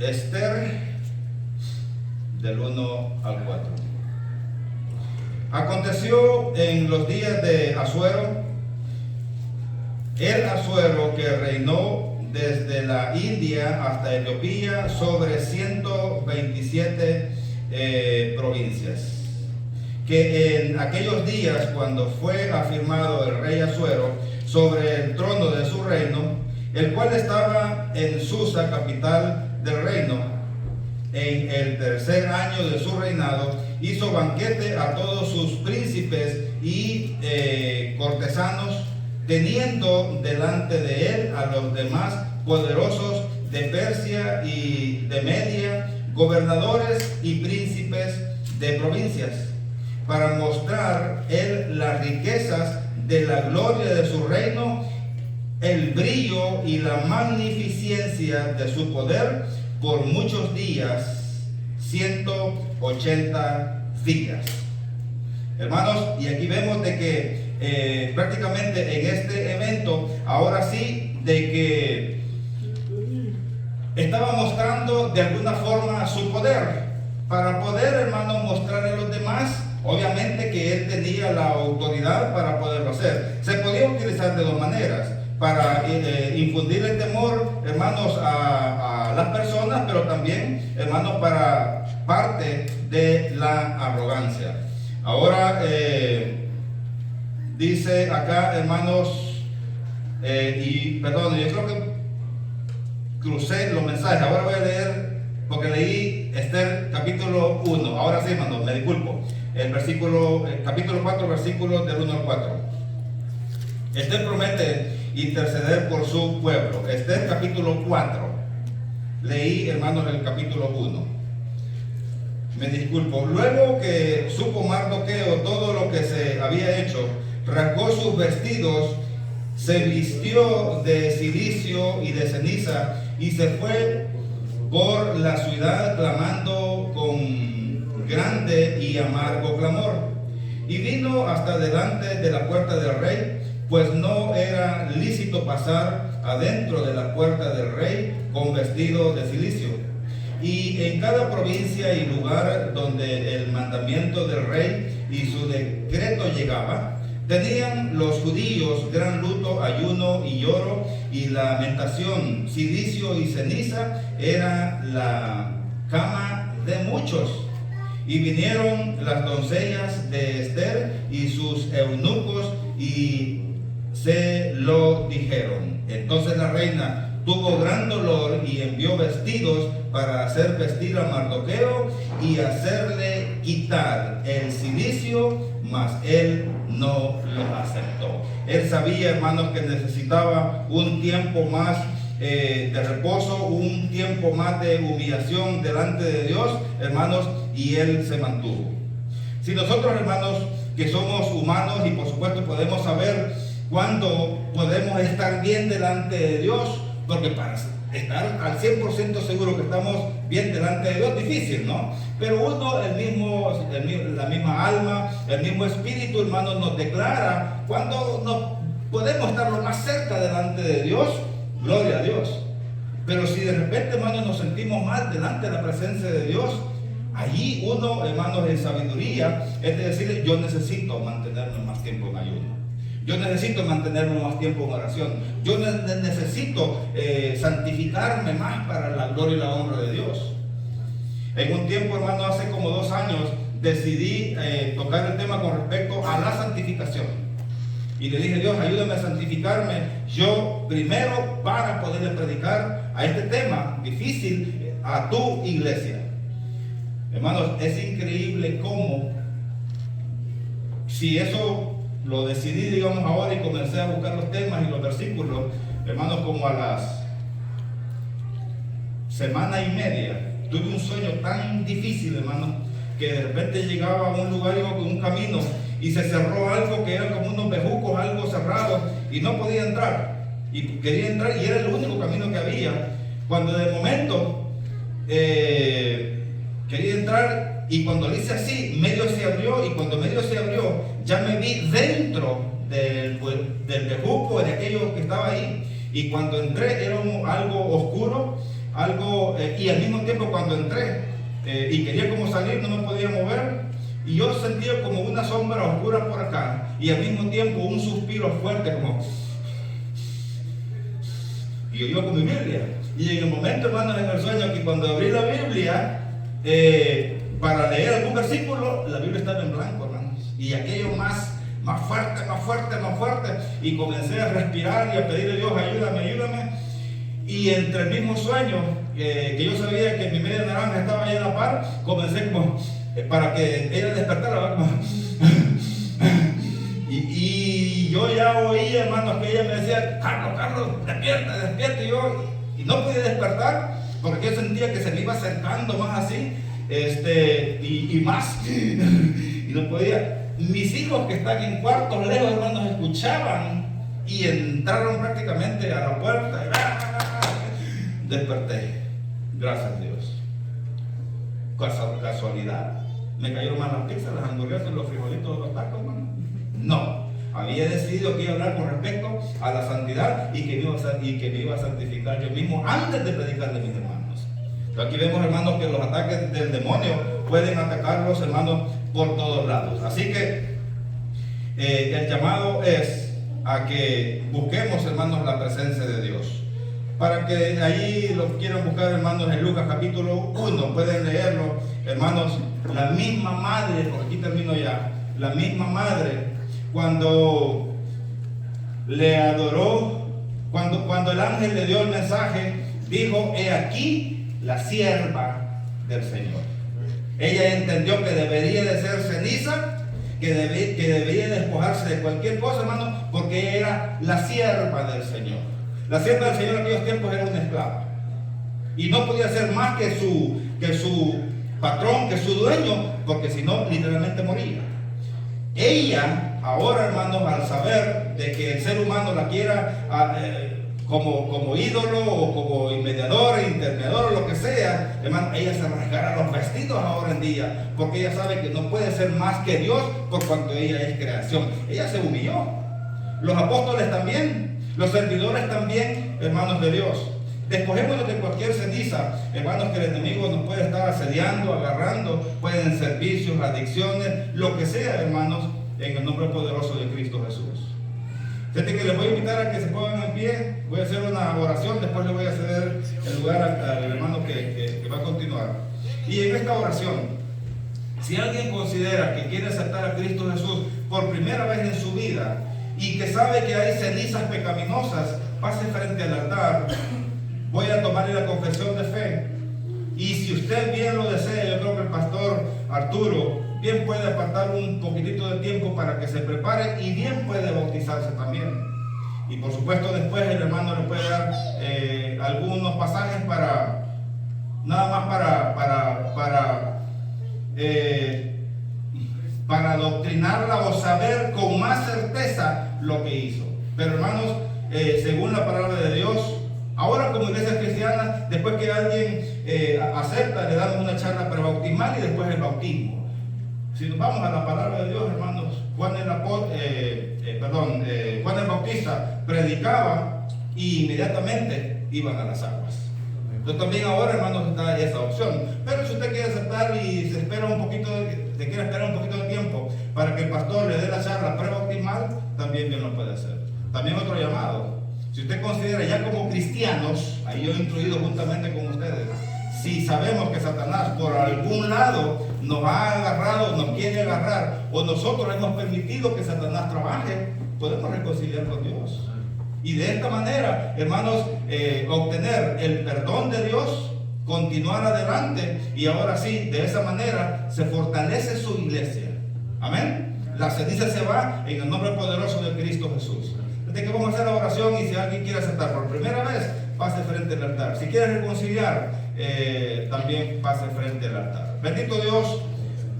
Esther del 1 al 4. Aconteció en los días de Asuero, el Asuero que reinó desde la India hasta Etiopía sobre 127 provincias, que en aquellos días, cuando fue afirmado el rey Asuero sobre el trono de su reino, el cual estaba en Susa, capital del reino, en el tercer año de su reinado, hizo banquete a todos sus príncipes y cortesanos, teniendo delante de él a los demás poderosos de Persia y de Media, gobernadores y príncipes de provincias, para mostrar él las riquezas de la gloria de su reino, el brillo y la magnificencia de su poder por muchos días, 180 días. Hermanos, y aquí vemos de que prácticamente en este evento, ahora sí, de que estaba mostrando de alguna forma su poder, para poder, hermanos, mostrarle a los demás, obviamente que él tenía la autoridad para poderlo hacer. Se podía utilizar de dos maneras, para infundir el temor, hermanos, a las personas, pero también, hermanos, para parte de la arrogancia. Ahora, dice acá, hermanos, y perdón, yo creo que crucé los mensajes. Ahora voy a leer, porque leí Esther capítulo 1. Ahora sí, hermanos, me disculpo. El capítulo 4, versículos del 1 al 4. Esther promete interceder por su pueblo. Esther capítulo 4. Leí, hermanos, el capítulo 1. Me disculpo. Luego que supo Mardoqueo todo lo que se había hecho, rasgó sus vestidos, se vistió de cilicio y de ceniza y se fue por la ciudad clamando con grande y amargo clamor. Y vino hasta delante de la puerta del rey, pues no era lícito pasar adentro de la puerta del rey con vestido de cilicio. Y en cada provincia y lugar donde el mandamiento del rey y su decreto llegaba, tenían los judíos gran luto, ayuno y lloro y lamentación. Cilicio y ceniza era la cama de muchos. Y vinieron las doncellas de Esther y sus eunucos y se lo dijeron. Entonces la reina tuvo gran dolor y envió vestidos para hacer vestir a Mardoqueo y hacerle quitar el cilicio, mas él no lo aceptó. Él sabía, hermanos, que necesitaba un tiempo más de reposo, un tiempo más de humillación delante de Dios, hermanos, y él se mantuvo. Si nosotros, hermanos, que somos humanos y por supuesto podemos saber cuándo podemos estar bien delante de Dios, porque para estar al 100% seguro que estamos bien delante de Dios es difícil, ¿no? Pero uno, la misma alma, el mismo espíritu, hermanos, nos declara cuando nos podemos estar lo más cerca delante de Dios. Gloria a Dios. Pero si de repente, hermanos, nos sentimos mal delante de la presencia de Dios, allí uno, hermanos, en sabiduría es de decirle: yo necesito mantenerme más tiempo en ayuno, yo necesito mantenerme más tiempo en oración, yo necesito santificarme más para la gloria y la honra de Dios. En un tiempo, hermano, hace como 2 años, decidí tocar el tema con respecto a la santificación. Y le dije: Dios, ayúdame a santificarme yo primero para poderle predicar a este tema difícil a tu iglesia. Hermanos, es increíble cómo, si eso lo decidí, digamos, ahora y comencé a buscar los temas y los versículos, hermanos, como a las semana y media, tuve un sueño tan difícil, hermanos, que de repente llegaba a un lugar, iba con un camino, y se cerró algo que eran como unos bejucos, algo cerrado, y no podía entrar. Y quería entrar y era el único camino que había. Cuando de momento quería entrar, y cuando lo hice así, medio se abrió, y cuando medio se abrió, ya me vi dentro del bejuco, de aquello que estaba ahí. Y cuando entré era algo oscuro, y al mismo tiempo cuando entré y quería como salir, no me podía mover. Y yo sentía como una sombra oscura por acá, y al mismo tiempo un suspiro fuerte, como... Y yo con mi Biblia. Y en el momento, hermanos, en el sueño, que cuando abrí la Biblia para leer algún versículo, la Biblia estaba en blanco, hermanos. Y aquello más fuerte, más fuerte, más fuerte. Y comencé a respirar y a pedirle a Dios: ayúdame, ayúdame. Y entre el mismo sueño, que yo sabía que mi media naranja estaba ahí a la par, comencé como... para que ella despertara, como... y yo ya oía, hermanos, que ella me decía: Carlos, despierta, despierta. Y no podía despertar. porque yo sentía que se me iba acercando más así, y más, y no podía. Mis hijos que están en cuartos lejos, hermanos, escuchaban y entraron prácticamente a la puerta y desperté. Gracias a Dios. Casualidad. Me cayeron más las pizzas, las hamburguesas, los frijolitos, los tacos, hermano. No. Había decidido que iba a hablar con respecto a la santidad y que me iba a santificar yo mismo antes de predicarle a mis hermanos. Pero aquí vemos, hermanos, que los ataques del demonio pueden atacarlos, hermanos, por todos lados. Así que el llamado es a que busquemos, hermanos, la presencia de Dios. Para que ahí lo quieran buscar, hermanos, en Lucas capítulo 1, pueden leerlo, hermanos. La misma madre, por aquí termino ya, la misma madre, cuando le adoró, cuando el ángel le dio el mensaje, dijo: he aquí la sierva del Señor. Ella entendió que debería de ser ceniza, que debería despojarse de cualquier cosa, hermano, porque ella era la sierva del Señor. La sierva del Señor en aquellos tiempos era una esclava y no podía ser más que su patrón, que su dueño, porque si no, literalmente moría. Ella, ahora, hermanos, al saber de que el ser humano la quiera como ídolo o como mediador, intermediador o lo que sea, hermano, ella se rasgará los vestidos ahora en día, porque ella sabe que no puede ser más que Dios por cuanto ella es creación. Ella se humilló. Los apóstoles también, los servidores también, hermanos de Dios. Despojémonos de cualquier ceniza, hermanos, que el enemigo nos puede estar asediando, agarrando, pueden ser vicios, adicciones, lo que sea, hermanos, en el nombre poderoso de Cristo Jesús. Fíjate que les voy a invitar a que se pongan en pie, voy a hacer una oración, después le voy a ceder el lugar al hermano que va a continuar. Y en esta oración, si alguien considera que quiere aceptar a Cristo Jesús por primera vez en su vida y que sabe que hay cenizas pecaminosas, pase frente al altar. Voy a tomarle la confesión de fe. Y si usted bien lo desea, yo creo que el pastor Arturo bien puede apartar un poquitito de tiempo para que se prepare y bien puede bautizarse también. Y por supuesto después el hermano le puede dar algunos pasajes para, nada más para adoctrinarla o saber con más certeza lo que hizo. Pero hermanos, según la palabra de Dios, ahora como iglesia cristiana, después que alguien acepta, le damos una charla prebautismal y después el bautismo. Si nos vamos a la palabra de Dios, hermanos, Juan el Bautista predicaba y inmediatamente iban a las aguas. Entonces también ahora, hermanos, está esa opción. Pero si usted quiere aceptar y se quiere esperar un poquito de tiempo para que el pastor le dé la charla prebautismal, también bien lo puede hacer. También otro llamado. Si usted considera ya como cristianos, ahí yo he incluido juntamente con ustedes, si sabemos que Satanás por algún lado nos ha agarrado, nos quiere agarrar, o nosotros hemos permitido que Satanás trabaje, podemos reconciliar con Dios. Y de esta manera, hermanos, obtener el perdón de Dios, continuar adelante, y ahora sí, de esa manera se fortalece su iglesia. Amén. La ceniza se va en el nombre poderoso de Cristo Jesús. Desde que vamos a hacer la oración, y si alguien quiere aceptar por primera vez, pase frente al altar. Si quiere reconciliar, también pase frente al altar. Bendito Dios,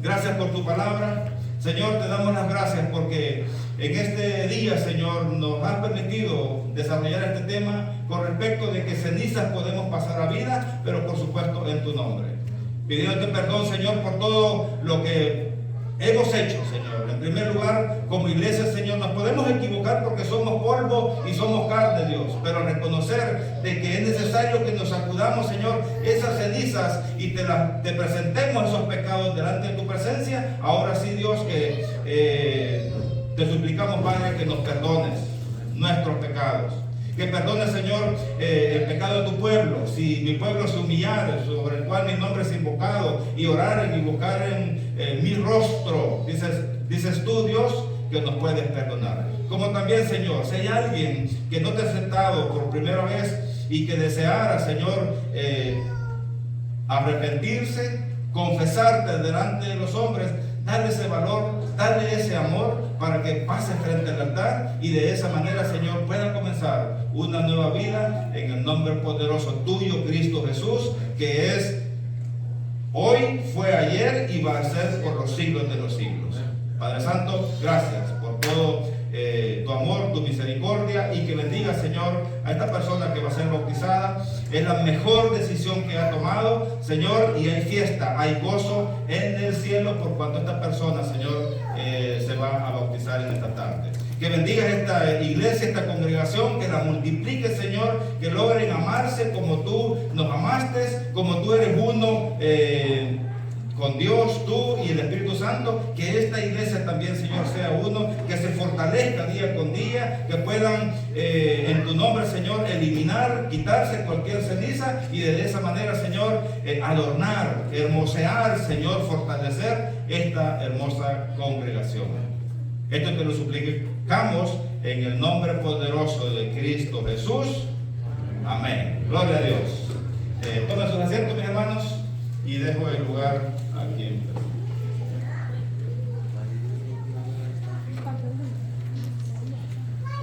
gracias por tu palabra. Señor, te damos las gracias porque en este día, Señor, nos has permitido desarrollar este tema con respecto de que cenizas podemos pasar a vida, pero por supuesto en tu nombre. Pidiéndote perdón, Señor, por todo lo que hemos hecho, Señor. En primer lugar, como iglesia, Señor, nos podemos equivocar porque somos polvo y somos carne, Dios. Pero reconocer de que es necesario que nos sacudamos, Señor, esas cenizas y te presentemos esos pecados delante de tu presencia. Ahora sí, Dios, que te suplicamos, Padre, que nos perdones nuestros pecados. Que perdone, Señor, el pecado de tu pueblo. Si mi pueblo se humillare, sobre el cual mi nombre es invocado, y oraren y buscaren mi rostro, dices tú, Dios, que nos puedes perdonar. Como también, Señor, si hay alguien que no te ha aceptado por primera vez y que deseara, Señor, arrepentirse, confesarte delante de los hombres, darle ese valor, darle ese amor, para que pase frente al altar y de esa manera, Señor, pueda comenzar una nueva vida en el nombre poderoso tuyo, Cristo Jesús, que es hoy, fue ayer y va a ser por los siglos de los siglos. Padre Santo, gracias por todo tu amor, tu misericordia, y que bendiga, Señor, a esta persona que va a ser bautizada. Es la mejor decisión que ha tomado, Señor, y hay fiesta, hay gozo en el cielo por cuanto esta persona, Señor, se va a bautizar en esta tarde. Que bendiga esta iglesia, esta congregación, que la multiplique, Señor, que logren amarse como tú nos amaste, como tú eres uno con Dios, tú y el Espíritu Santo. Que esta iglesia también, Señor, sea uno, que se fortalezca día con día, que puedan en tu nombre, Señor, eliminar, quitarse cualquier ceniza y de esa manera, Señor, adornar, hermosear, Señor, fortalecer esta hermosa congregación. Esto te lo suplicamos en el nombre poderoso de Cristo Jesús. Amén. Gloria a Dios. Tomen sus asientos, mis hermanos, y dejo el lugar a quien.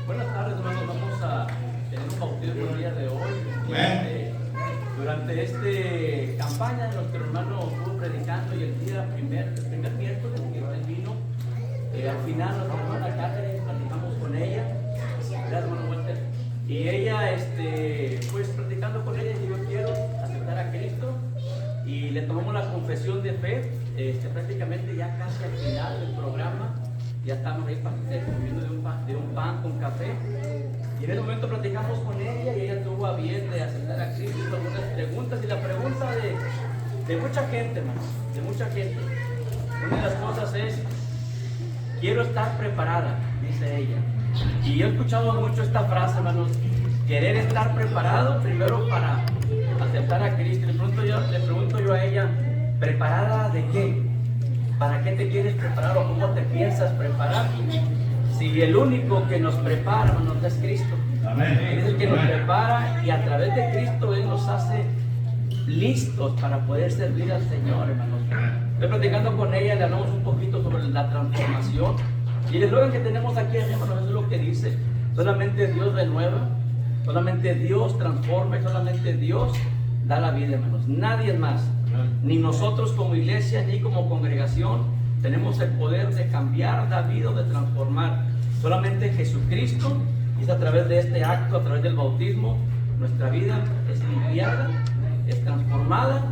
Buenas tardes, hermanos. Vamos a tener un bautismo el día de hoy. Durante esta campaña, nuestro hermano estuvo predicando y el primer miércoles que él vino, al final nuestra hermana Catherine, platicamos con ella. Gracias, hermano Walter. Y ella, pues platicando con ella, dijo: yo quiero aceptar a Cristo. Y le tomamos la confesión de fe, prácticamente ya casi al final del programa. Ya estamos ahí comiendo de un pan con café. Y en ese momento platicamos con ella y ella tuvo a bien de aceptar a Cristo, hizo algunas preguntas. Y la pregunta de mucha gente, hermano, de mucha gente, una de las cosas es: quiero estar preparada, dice ella. Y yo he escuchado mucho esta frase, hermanos: querer estar preparado primero para aceptar a Cristo. Le pregunto yo a ella: ¿preparada de qué? ¿Para qué te quieres preparar o cómo te piensas preparar? Si el único que nos prepara, hermanos, es Cristo.
Amén.
Él es el que nos prepara, y a través de Cristo Él nos hace listos para poder servir al Señor, hermanos. Estoy platicando con ella, le hablamos un poquito sobre la transformación. Y el eslogan que tenemos aquí, hermanos, es lo que dice: solamente Dios renueva, solamente Dios transforma y solamente Dios da la vida, hermanos. Nadie más, ni nosotros como iglesia, ni como congregación, tenemos el poder de cambiar la vida o de transformar. Solamente Jesucristo, y es a través de este acto, a través del bautismo, nuestra vida es limpiada, es transformada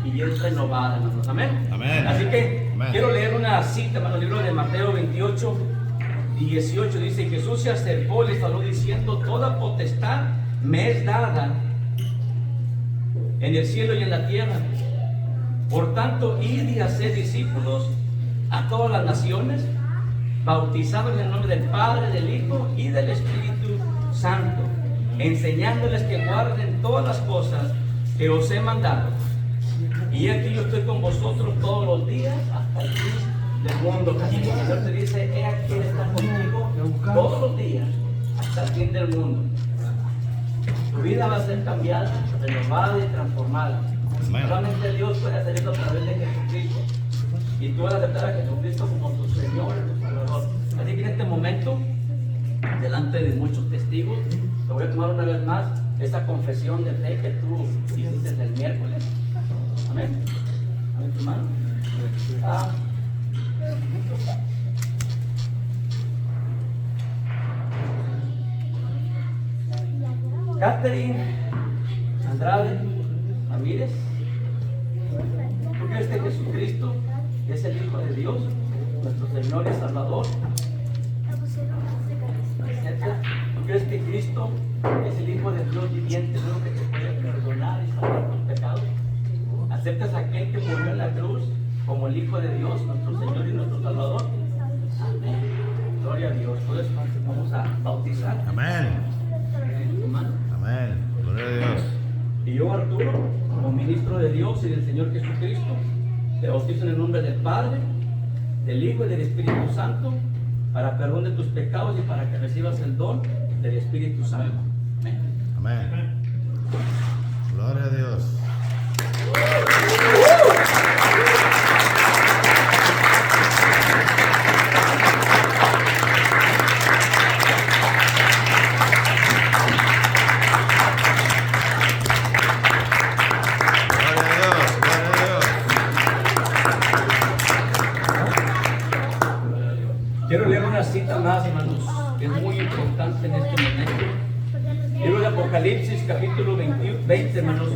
y es renovada, hermanos. Amén.
Amén.
Así que
Amén.
quiero leer una cita, hermanos, el libro de Mateo 28, 18. Dice: Jesús se acercó y les habló diciendo: toda potestad me es dada en el cielo y en la tierra. Por tanto, id y haced discípulos a todas las naciones, bautizándoles en el nombre del Padre, del Hijo y del Espíritu Santo, enseñándoles que guarden todas las cosas que os he mandado. Y aquí yo estoy con vosotros todos los días hasta el fin del mundo. Casi como el Señor te dice: he aquí Él está contigo todos los días hasta el fin del mundo. Tu vida va a ser cambiada, renovada y transformada. Solamente Dios puede hacer eso a través de Jesucristo. Y tú vas a aceptar a Jesucristo como tu Señor y tu Salvador. Así que en este momento, delante de muchos testigos, te voy a tomar una vez más esa confesión de fe que tú hiciste el miércoles. Amén. Amén, tu hermano. Catherine Andrade Ramírez, ¿tú crees que Jesucristo es el Hijo de Dios, nuestro Señor y Salvador? ¿Tú crees que Cristo es el Hijo de Dios viviente, uno que te puede perdonar y salvar tus pecados? ¿Aceptas a aquel que murió en la cruz como el Hijo de Dios, nuestro Señor y nuestro Salvador? Amén. Gloria a Dios. Entonces vamos a bautizar.
Amén. Amén. Gloria a Dios.
Y yo, Arturo, como ministro de Dios y del Señor Jesucristo, te bautizo en el nombre del Padre, del Hijo y del Espíritu Santo, para perdón de tus pecados y para que recibas el don del Espíritu Santo. Amén.
Amén. Gloria a Dios.
que es muy importante en este momento. Libro de Apocalipsis, capítulo 20, hermanos,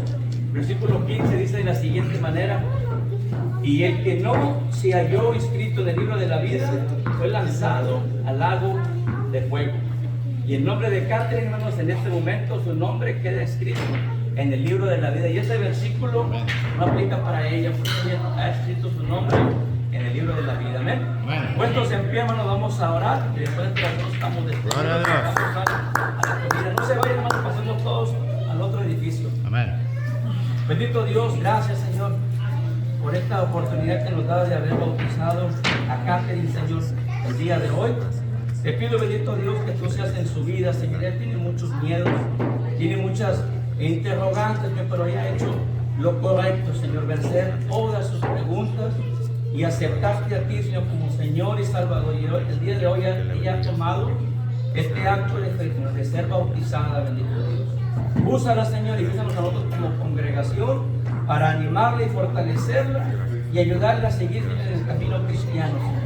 versículo 15, dice de la siguiente manera: y el que no se halló inscrito en el libro de la vida fue lanzado al lago de fuego. Y el nombre de Catherine, hermanos, en este momento su nombre queda escrito en el libro de la vida. Y este versículo no aplica para ella, porque ella ha escrito su nombre en el libro de la vida. Amén. Puestos en pie, hermanos, vamos a orar. Y después de que nosotros estamos despidiendo, vamos a la comida. No se vayan, hermanos, pasando todos al otro edificio.
Amén.
Bendito Dios, gracias, Señor, por esta oportunidad que nos da de haber bautizado a Catherine, Señor, el día de hoy. Te pido, bendito Dios, que tú seas en su vida, Señor. Ella tiene muchos miedos, tiene muchas interrogantes, pero ella ha hecho lo correcto, Señor, vencer todas sus preguntas y aceptarte a ti, Señor, como Señor y Salvador. Y hoy, el día de hoy ella ha tomado este acto de fe, Señor, de ser bautizada, bendito Dios. Úsala, Señor, y úsanos a nosotros como congregación para animarla y fortalecerla y ayudarla a seguir en el camino cristiano, Señor.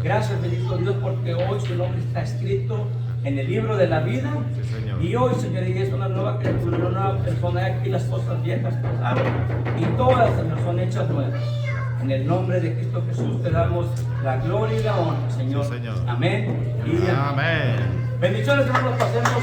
Gracias, bendito Dios, porque hoy su nombre está escrito en el libro de la vida. Sí, y hoy, Señor, ella es una nueva criatura, una nueva persona. Aquí las cosas viejas pasaron y todas, Señor, son hechas nuevas. En el nombre de Cristo Jesús te damos la gloria y la honra, Señor.
Sí, Señor.
Amén y amén.
Amén.
Bendiciones, hermanos, pasemos.